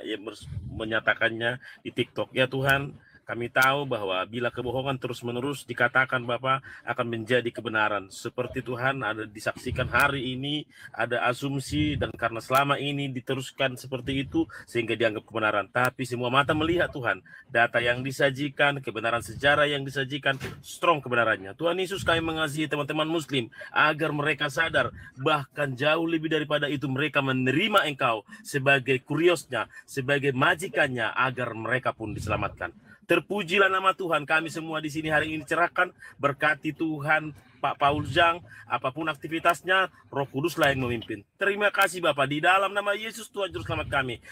menyatakannya di TikTok. Ya Tuhan, kami tahu bahwa bila kebohongan terus-menerus dikatakan Bapa akan menjadi kebenaran. Seperti Tuhan ada disaksikan hari ini, ada asumsi dan karena selama ini diteruskan seperti itu sehingga dianggap kebenaran. Tapi semua mata melihat Tuhan, data yang disajikan, kebenaran sejarah yang disajikan, strong kebenarannya. Tuhan Yesus, kami mengasihi teman-teman Muslim agar mereka sadar, bahkan jauh lebih daripada itu mereka menerima Engkau sebagai kuriosnya, sebagai majikannya agar mereka pun diselamatkan. Terpujilah nama Tuhan, kami semua di sini hari ini cerahkan, berkati Tuhan Pak Paul Zhang, apapun aktivitasnya, Roh Kuduslah yang memimpin. Terima kasih Bapak, di dalam nama Yesus Tuhan Juru Selamat kami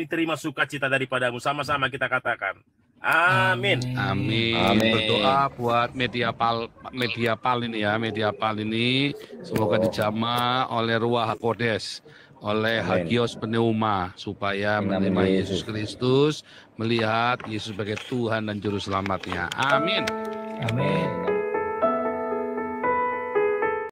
terima sukacita daripadamu, sama-sama kita katakan. Amin. Amin. Berdoa buat Mediapal ini ya, Mediapal ini semoga dijamah oleh Ruah HaKodes, oleh Hagios Pneuma, supaya menerima Yesus Kristus, melihat Yesus sebagai Tuhan dan Juru Selamatnya. Amin. Amin.